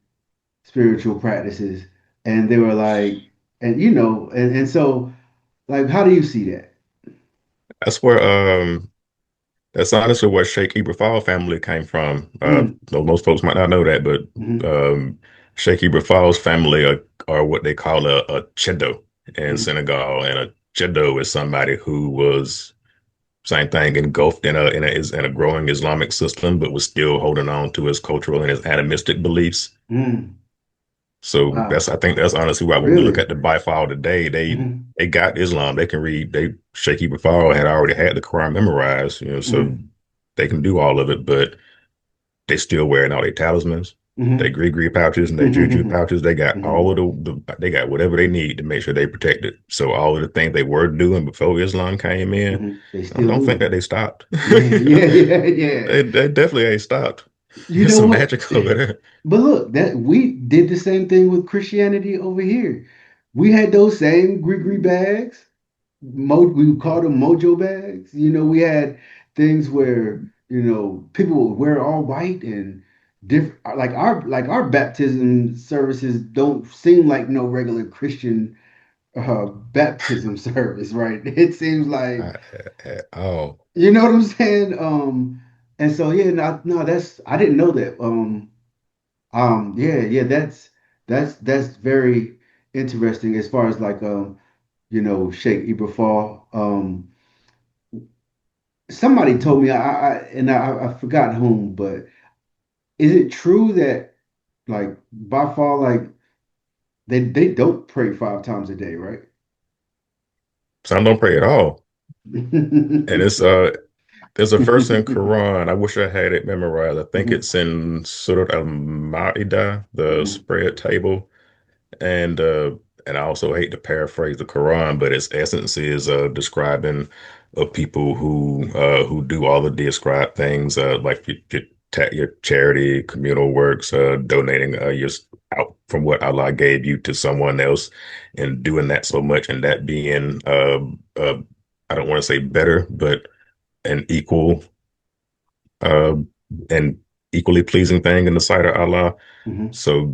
spiritual practices. And they were like, and so, like, how do you see that? That's where that's honestly where Sheikh Ibrahim family came from. Mm, Though most folks might not know that, but mm, Sheikh Ibrahim's family are what they call a Chedo in mm, Senegal, and a Chedo is somebody who was same thing engulfed in a growing Islamic system, but was still holding on to his cultural and his animistic beliefs. mm. So Wow, I think that's honestly why when we look really? at the Bifal today, Mm-hmm, they got Islam. They can read. They Sheikh Bifal had already had the Quran memorized, so mm-hmm, they can do all of it, but they still wearing all their talismans. They Hmm. gree pouches and they juju Hmm. pouches. They got Hmm. all of they got whatever they need to make sure they protect it. So all of the things they were doing before Islam came in, They I still don't think doing that it. they stopped. Yeah, yeah, yeah, yeah. They definitely ain't stopped. You There's know some what? magic over there. But look, that we did the same thing with Christianity over here. We had those same gree bags. We would call them mojo bags. We had things where, people would wear all white and different like our baptism services don't seem like no regular Christian baptism service, right? It seems like, Not at all. you know what I'm saying? And so yeah, no, no, that's I didn't know that. Yeah, yeah, that's very interesting as far as like Sheikh Ibrahim. Somebody told me I forgot whom, but is it true that like by far like they don't pray 5 times a day, right? Some don't pray at all. And it's there's a verse in Quran. I wish I had it memorized. I think Mhm, it's in Surah Al-Ma'idah, the mhm, spread table. And and I also hate to paraphrase the Quran, but its essence is describing of people who do all the described things, like your charity, communal works, donating your out from what Allah gave you to someone else, and doing that so much, and that being I don't want to say better, but an equal uh, and equally pleasing thing in the sight of Allah. mhm, So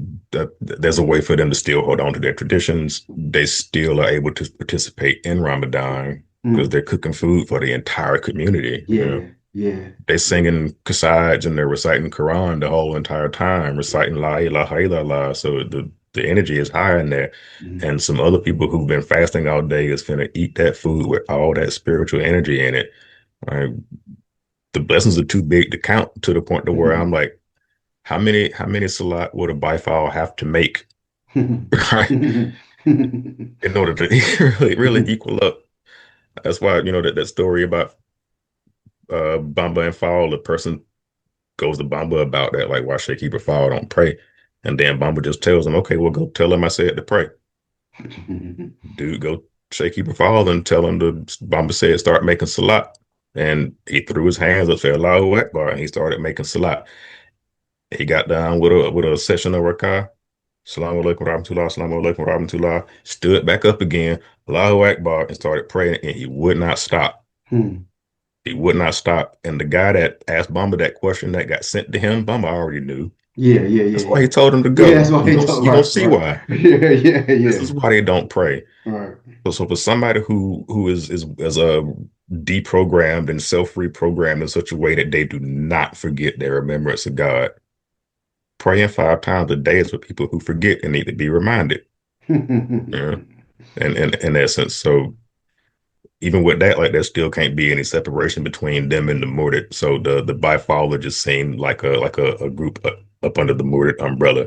there's a way for them to still hold on to their traditions. They still are able to participate in Ramadan because mhm. they're cooking food for the entire community. Yeah, yeah, They're yeah. singing qasides and they're reciting Quran the whole entire time, reciting La ilaha illallah. So the energy is high in there. Mhm. And some other people who've been fasting all day is finna eat that food with all that spiritual energy in it. Right? The blessings are too big to count to the point to where I'm like, how many salat would a bifal have to make, right, in order to really equal up? That's why that story about Bamba and Fall. The person goes to Bamba about that, like why Shaykhibra Fall don't pray, and then Bamba just tells him, okay, well go tell him I said to pray. Dude, go Shaykhibra Fall and tell him the Bamba said start making salat, and he threw his hands up, said Allahu Akbar, and he started making salat. He got down with a session of rakah. Assalamu alaikum rahmatullah, assalamu alaikum rahmatullah. Stood back up again, Allahu Akbar, and started praying, and he would not stop. Hmm. He would not stop. And the guy that asked Bamba that question that got sent to him, Bamba already knew. Yeah, yeah, yeah, That's why he yeah. told him to Yeah, that's go. why he told You gonna right, see right. why. Yeah, yeah, This yeah. is why they don't pray. Right. So for somebody who is a deprogrammed and self-reprogrammed in such a way that they do not forget their remembrance of God, praying 5 times a day is for people who forget and need to be reminded. Yeah. And in essence, so even with that, like there still can't be any separation between them and the Murdered. So the Bifaller just seemed like a group up under the Murdered umbrella.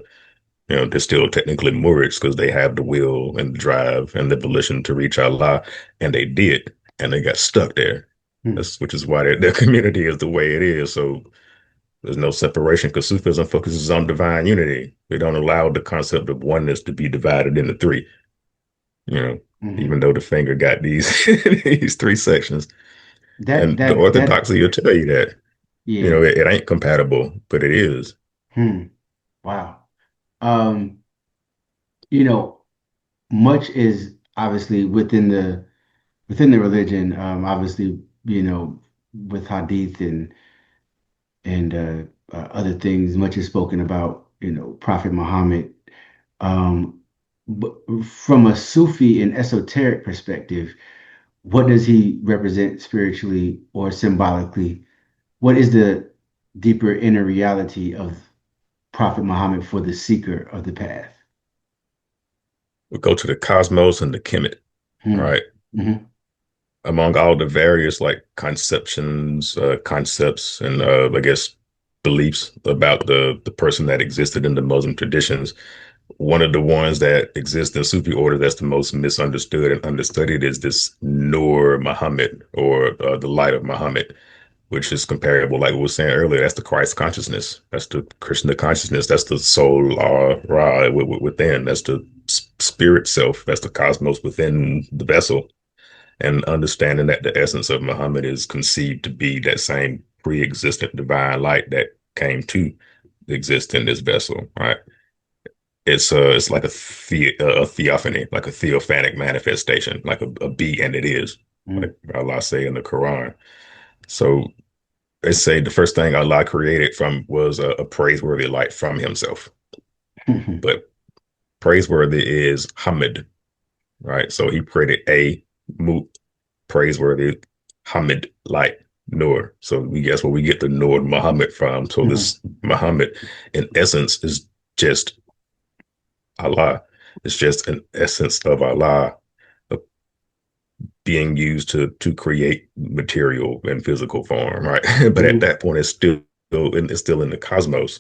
They're still technically Murids because they have the will and the drive and the volition to reach Allah, and they did, and they got stuck there. Which is why their community is the way it is. So there's no separation because Sufism focuses on divine unity. We don't allow the concept of oneness to be divided into three. You know, Hmm. even though the finger got these these three sections, That and the that that orthodoxy will tell you that yeah. it ain't compatible, but it is. Hmm. Wow. Um, you know, much is obviously within the religion, obviously, with hadith and other things, much is spoken about, Prophet Muhammad. Um, but from a Sufi and esoteric perspective, what does he represent spiritually or symbolically? What is the deeper inner reality of Prophet Muhammad for the seeker of the path? We go to the cosmos and the Kemet, Hmm. right? Hmm. Among all the various like conceptions, concepts, and I guess beliefs about the person that existed in the Muslim traditions, one of the ones that exists in Sufi order that's the most misunderstood and understudied is this Nur Muhammad or the light of Muhammad. which is comparable, like we were saying earlier. That's the Christ consciousness. That's the Krishna consciousness. That's the soul Ra within. That's the spirit self. That's the cosmos within the vessel. And understanding that the essence of Muhammad is conceived to be that same pre-existent divine light that came to exist in this vessel, right? It's like a theophany, like a theophanic manifestation, like a be and it is, like Mm. Allah say in the Quran. So they say the first thing Allah created from was a praiseworthy light from Himself, but praiseworthy is Hamid, right? So He created a mu praiseworthy Hamid light. Nur. So we guess where we get the Nur Muhammad from. So this Muhammad, in essence, is just Allah. It's just an essence of Allah being used to create material and physical form, right? But at that point, it's still in the cosmos,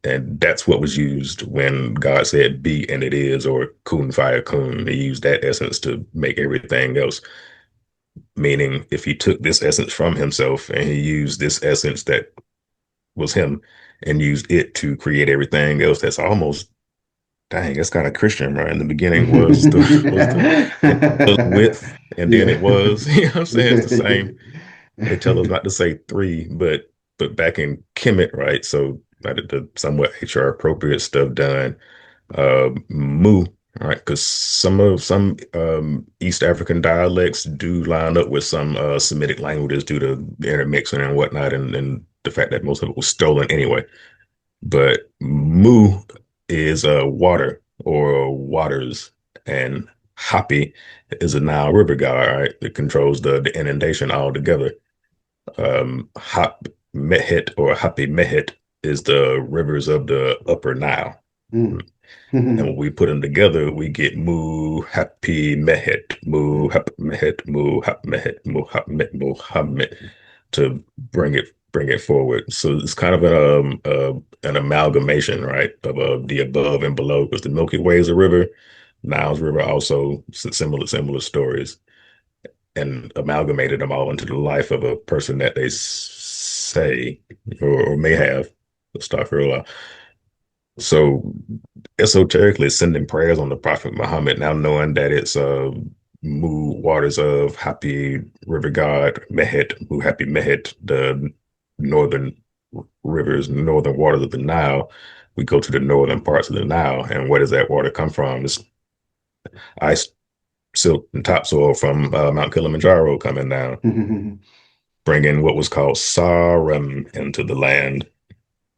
and that's what was used when God said "be" and it is, or "kun fayakun." He used that essence to make everything else. Meaning, if He took this essence from Himself and He used this essence that was Him and used it to create everything else, that's almost dang, that's kind of Christian, right? In the beginning was the width, and then Yeah. it was, you know what I'm saying? It's the same. They tell us not to say three, but back in Kemet, right? So I did the somewhat HR appropriate stuff done. Mu, right? Because some East African dialects do line up with some Semitic languages due to intermixing and whatnot, and the fact that most of it was stolen anyway. But Mu is water or waters, and Hapi is a Nile River god, right? It controls the inundation altogether. Hap Mehet or Hapi Mehet is the rivers of the Upper Nile. Mm. And when we put them together, we get Mu Happy Mehet, Mu Hap Mehet, Mu Hap Mehet, Muhammad, Muhammad to bring it forward. So it's kind of an amalgamation, right, of the above and below, because the Milky Way is a river, Nile's river also similar stories, and amalgamated them all into the life of a person that they say or may have. Astaghfirullah. So esoterically sending prayers on the Prophet Muhammad, now knowing that it's Mu waters of Happy River God Mehet, Mu Happy Mehet, the northern rivers, northern waters of the Nile. We go to the northern parts of the Nile, and where does that water come from? It's ice, silt, and topsoil from Mount Kilimanjaro coming down, bringing what was called Sarum into the land.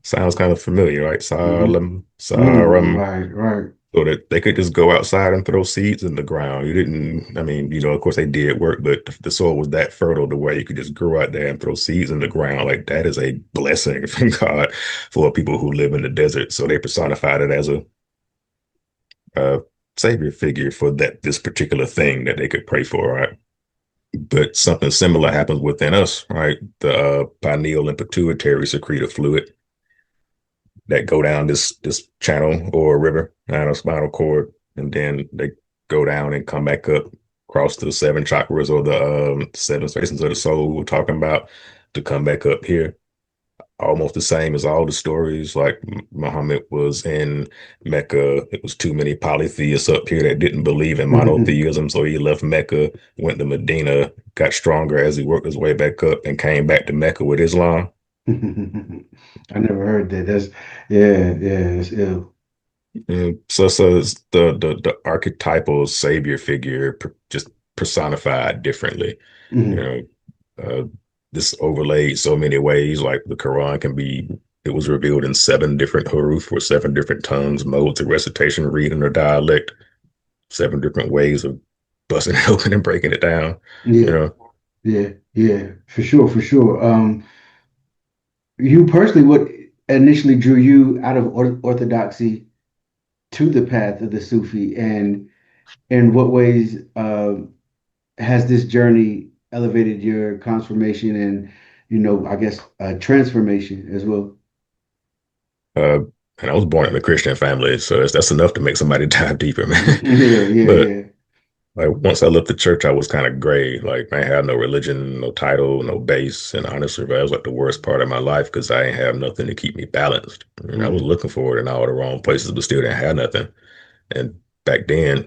Sounds kind of familiar, right? Sarum, Sarum. Right, right. So that they could just go outside and throw seeds in the ground. You didn't, I mean, of course they did work, but the soil was that fertile to where you could just grow out there and throw seeds in the ground. Like that is a blessing from God for people who live in the desert. So they personified it as a savior figure for this particular thing that they could pray for, right? But something similar happens within us, right? The pineal and pituitary secrete a fluid that go down this channel or river down a spinal cord, and then they go down and come back up, cross the seven chakras or the seven spaces of the soul we were talking about, to come back up here. Almost the same as all the stories. Like Muhammad was in Mecca. It was too many polytheists up here that didn't believe in monotheism, so he left Mecca, went to Medina, got stronger as he worked his way back up, and came back to Mecca with Islam. I never heard that. That's yeah, it's ill. So it's the archetypal savior figure just personified differently. You Mhm. know, this overlaid so many ways. Like the Quran it was revealed in seven different huruf or seven different tongues, modes of recitation, reading, or dialect. Seven different ways of busting it open and breaking it down. You Yeah, know, yeah, for sure, for sure. You personally, what initially drew you out of orthodoxy to the path of the Sufi, and in what ways has this journey elevated your transformation and, I guess, transformation as well? uh, and I was born in a Christian family, so that's enough to make somebody dive deeper, man. Yeah, yeah, But yeah. Like once I left the church, I was kind of gray. Like I had no religion, no title, no base, and honestly, that was like the worst part of my life because I didn't have nothing to keep me balanced. And I was Mm, looking for it in all the wrong places, but still didn't have nothing. And back then,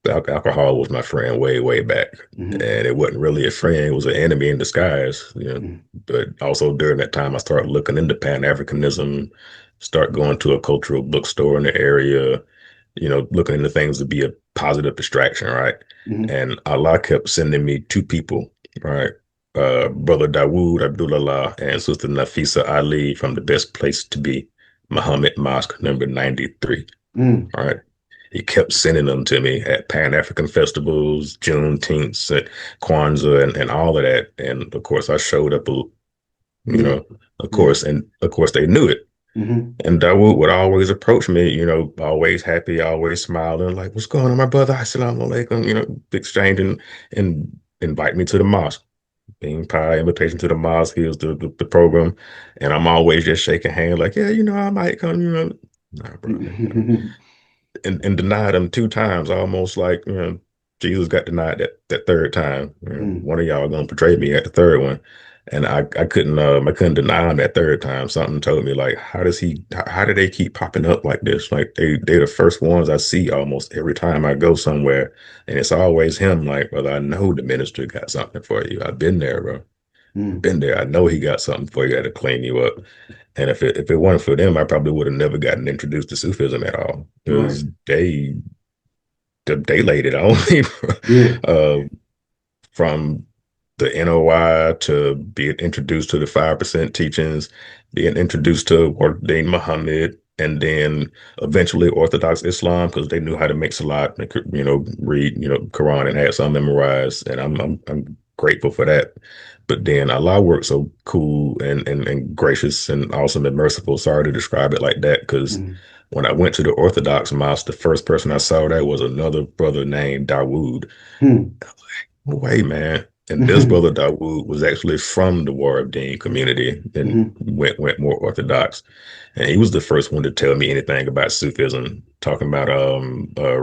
alcohol was my friend way, way back, mhm, and it wasn't really a friend; it was an enemy in disguise. mhm, But also during that time, I started looking into Pan Africanism, start going to a cultural bookstore in the area, looking into things to be a positive distraction, right? mhm, And Allah kept sending me two people, right? Brother Dawood Abdullah and Sister Nafisa Ali from the best place to be, Muhammad Mosque number 93. mm, All right. He kept sending them to me at Pan African festivals, Juneteenth, at Kwanzaa, and all of that. And of course, I showed up, you yeah, know, yeah, and of course, they knew it. mhm, And Dawood would always approach me, always happy, always smiling, like, "What's going on, my brother? Assalamu alaikum," exchanging and invite me to the mosque. Being pie, invitation to the mosque, here's the program. And I'm always just shaking hands, like, "Yeah, I might come. Nah, bro. And denied him two times, almost like Jesus got denied that third time. mm, One of y'all gonna betray me at the third one, and I couldn't deny him that third time. Something told me like, how do they keep popping up like this? Like they're the first ones I see almost every time I go somewhere, and it's always him. Like, well, I know the minister got something for you. I've been there, bro. I've mm, been there. I know he got something for you to clean you up. And if it weren't for them, I probably would have never gotten introduced to Sufism at all right, because they laid it on me yeah, uh, from the NOI to being introduced to the 5% teachings, being introduced to ordained Muhammad, and then eventually Orthodox Islam because they knew how to make salat and read Quran and had some memorized, and I'm grateful for that. But then Allah worked so cool and gracious and awesome and merciful. Sorry to describe it like that because mm, when I went to the Orthodox mosque, the first person I saw there was another brother named Dawood. mm, No way, man. And this mhm, brother Dawood was actually from the Warabdeen community and mhm, went more Orthodox. And he was the first one to tell me anything about Sufism, talking about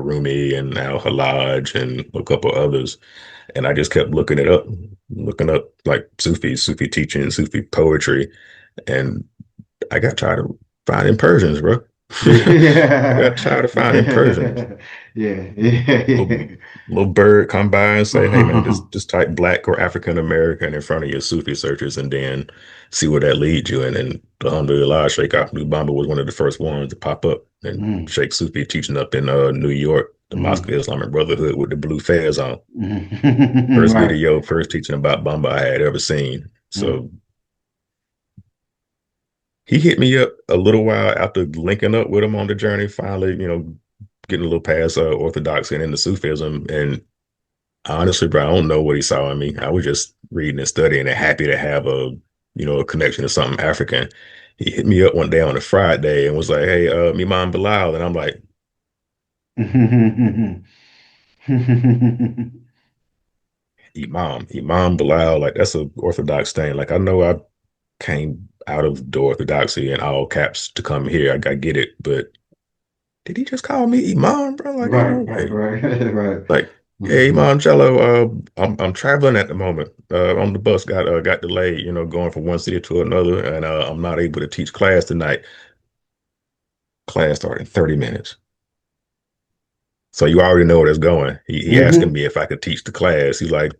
Rumi and Al Halaj and a couple others. And I just kept looking up like Sufi teaching, Sufi poetry, and I got tired of finding Persians, bro. I got tired of finding Persians. yeah, yeah, yeah, Little, yeah. little bird come by and say, "Hey, man, just type Black or African American in front of your Sufi searches, and then see where that leads you." And alhamdulillah, Sheikh Ahmed Bamba was one of the first ones to pop up, and Mm, Sheikh Sufi teaching up in New York, the Mosque of mhm, Islamic Brotherhood with the blue fez on. mhm. First Right. video, first teaching about Bamba I had ever seen. Mm, So he hit me up a little while after linking up with him on the journey, finally, getting a little past Orthodoxy and into Sufism. And honestly, bro, I don't know what he saw in me. I was just reading and studying and happy to have a connection to something African. He hit me up one day on a Friday and was like, "Hey, me mom Bilal," and I'm like, Imam Bilal, like that's a Orthodox thing. Like I know I came out of the Orthodoxy in all caps to come here. I get it, but did he just call me Imam, bro? Like, ain't no Right, right, way. right, right. Like, hey, Mhm, Imam Jello, I'm traveling at the moment. On the bus, got delayed. Going from one city to another, and I'm not able to teach class tonight. Class started in 30 minutes. So you already know where it's going. He asking mhm, me if I could teach the class. He's like,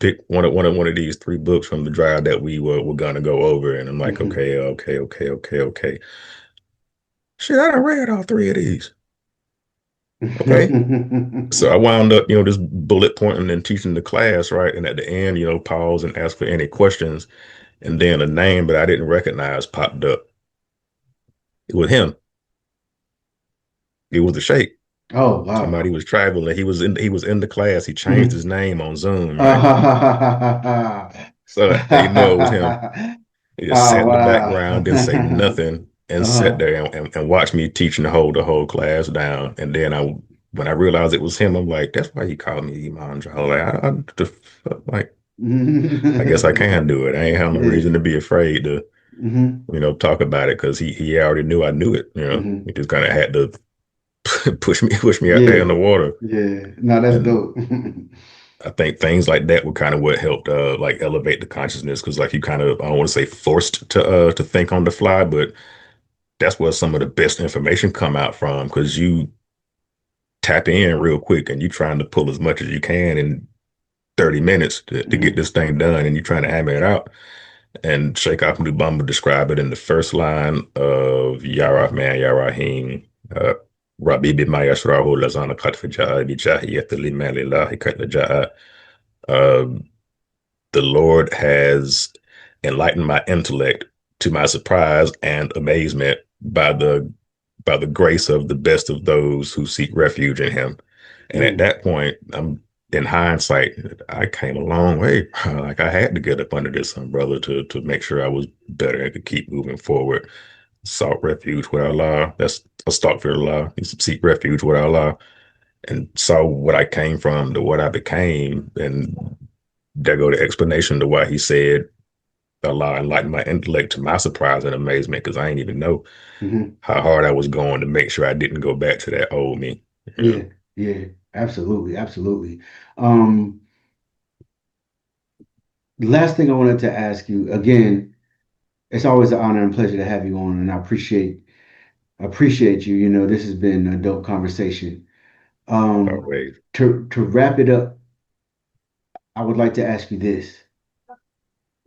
pick one of these three books from the drive that we're gonna go over, and I'm like, mhm. okay, okay, okay, okay, okay. Shit, I done read all three of these. Okay. So I wound up, just bullet pointing and teaching the class, right? And at the end, pause and ask for any questions. And then a name that I didn't recognize popped up. It was him. It was the Sheikh. Oh, Somebody wow. was traveling. He was in the class. He changed his Mhm. name on Zoom, right? So they know it was him. He just Oh, sat in the wow. background, didn't say nothing, and sat Uh-huh. there and watched me teaching the whole class down. And then when I realized it was him, I'm like, that's why he called me Iman Jal. Like, like, I guess I can do it. I ain't have no Yeah. reason to be afraid to, Hmm. talk about it because he already knew I knew it. He Hmm. just kind of had to. push me out there in Yeah. the water. Yeah. No, that's And dope. I think things like that were kind of what helped like elevate the consciousness because like you kind of I don't want to say forced to think on the fly, but that's where some of the best information come out from because you tap in real quick and you trying to pull as much as you can in 30 minutes to get Hmm. this thing done and you're trying to hammer it out. And Sheikh Ahmed Bamba described it in the first line of Ya Rahman, Ya Rahim, uh, Rabbi bima yashrahu lazana qad faja'a bi jahiyat liman lillahi kat laja'a. The Lord has enlightened my intellect to my surprise and amazement by the grace of the best of those who seek refuge in him. And at Mm, that point, I'm in hindsight, I came a long way. Like I had to get up under this umbrella to make sure I was better and could keep moving forward. Sought refuge with Allah. That's a stalk for Allah. You seek refuge with Allah and saw what I came from to what I became. And there go the explanation to why he said Allah enlightened my intellect to my surprise and amazement because I didn't even know hmm. how hard I was going to make sure I didn't go back to that old me. You know, Yeah. Yeah. Absolutely. Absolutely. Um, last thing I wanted to ask you again, it's always an honor and pleasure to have you on, and I appreciate you. You know, this has been a dope conversation. Um, always. to wrap it up, I would like to ask you this.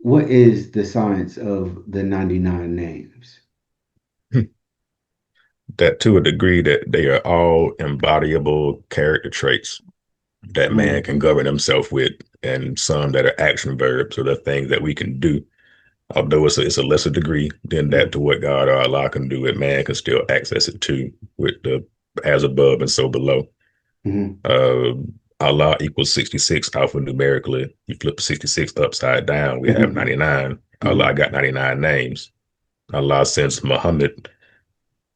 What is the science of the 99 names? That to a degree that they are all embodiable character traits that man Mm, can govern himself with, and some that are action verbs or the things that we can do. Although it's a lesser degree than that to mm, what God or Allah can do, it man can still access it too with the as above and so below. mm, Uh, Allah equals 66 alphanumerically. You flip 66 upside down, we have mm, 99. Allah mm, got 99 names. Allah sends Muhammad,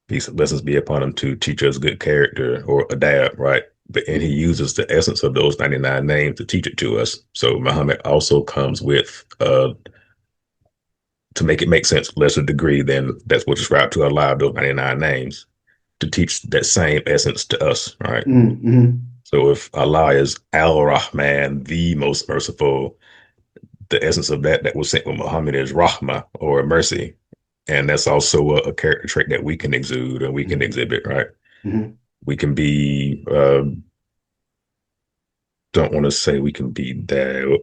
peace and blessings be upon him, to teach us good character or adab, right? And he mm, uses the essence of those 99 names to teach it to us. So Muhammad also comes with, to make it make sense, lesser degree than that's what's described to Allah, those 99 names, to teach that same essence to us, right? mm, mm, So if Allah is Al Rahman, the most merciful, the essence of that was sent with Muhammad is Rahma or mercy. And that's also a character trait that we can exude and we can mm, exhibit, right? mm, We can be, don't want to say we can be that.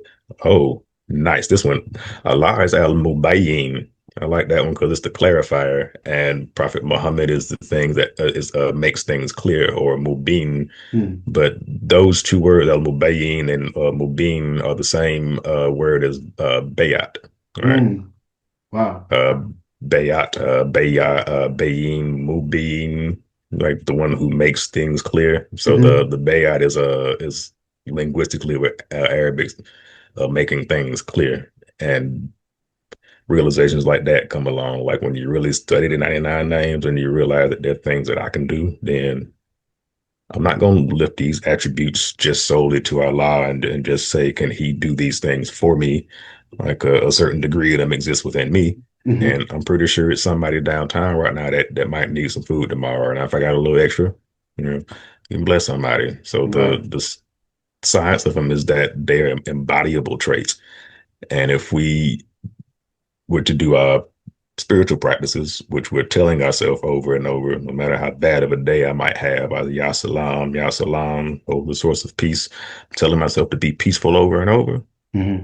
Oh, nice. This one, Allah is Al Mubayyin. I like that one because it's the clarifier, and Prophet Muhammad is the thing that is makes things clear, or mubin. mm, But those two words, al mubayyin and mubin, are the same word as bayat, right? mm. Wow. Uh, bayat, bayin, mubin, like the one who makes things clear. So Hmm. the bayat is linguistically with Arabic, making things clear, and realizations like that come along. Like when you really study the 99 names and you realize that there are things that I can do, then I'm not going to lift these attributes just solely to Allah and just say, can He do these things for me? Like a certain degree of them exists within me. Hmm. And I'm pretty sure it's somebody downtown right now that might need some food tomorrow. And if I got a little extra, you know, you can bless somebody. So Right. the science of them is that they're embodiable traits. And if we were to do our spiritual practices, which we're telling ourselves over and over, no matter how bad of a day I might have, either Ya Salam, over the source of peace, telling myself to be peaceful over and over. Hmm.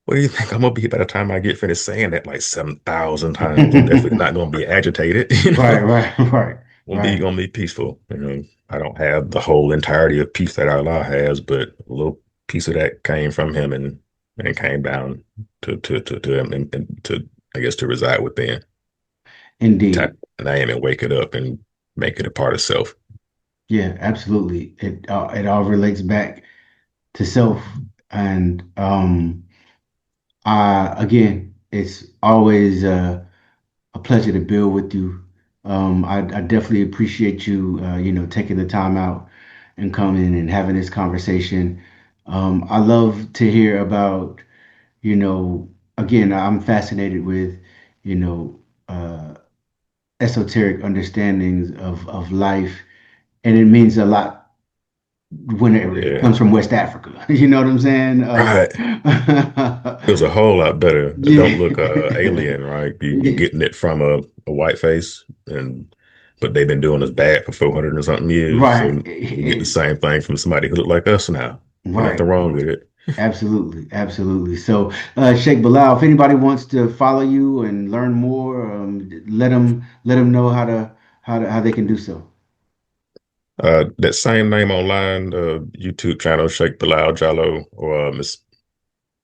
What do you think I'm gonna be by the time I get finished saying that like 7,000 times? I'm definitely not gonna be agitated, you Right, know. right, right, right. Gonna be peaceful. You know, I don't have the whole entirety of peace that Allah has, but a little piece of that came from Him and came down to Him and to I guess to reside within. Tap Indeed. and I am and wake it up and make it a part of self. Yeah, absolutely. It all relates back to self, and again, it's always a pleasure to build with you. I definitely appreciate you, taking the time out and coming and having this conversation. I love to hear about, you know, again, I'm fascinated with, you know, uh, esoteric understandings of life, and it means a lot whenever it Yeah. comes from West Africa. You know what I'm saying? Right. It was a whole lot better. It don't Yeah. look alien, right? You Yeah. getting it from a white face, and but they've been doing us bad for 400 and something years. So Right. we get the same thing from somebody who look like us now. Ain't Right. nothing wrong with it. Absolutely, absolutely. So, Sheikh Bilal, if anybody wants to follow you and learn more, let them know how they can do so. That same name online, YouTube channel, Sheikh Bilal Jallo or Miss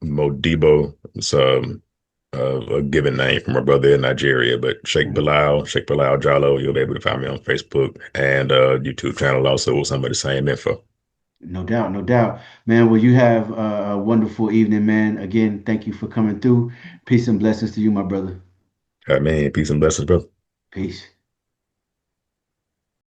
Modibo. It's a given name from a brother in Nigeria, but Sheikh Bilal Jallo, you'll be able to find me on Facebook and YouTube channel also with some of the same info. No doubt, no doubt, man. Well, you have a wonderful evening, man. Again, thank you for coming through. Peace and blessings to you, my brother. Man, peace and blessings, bro. Peace.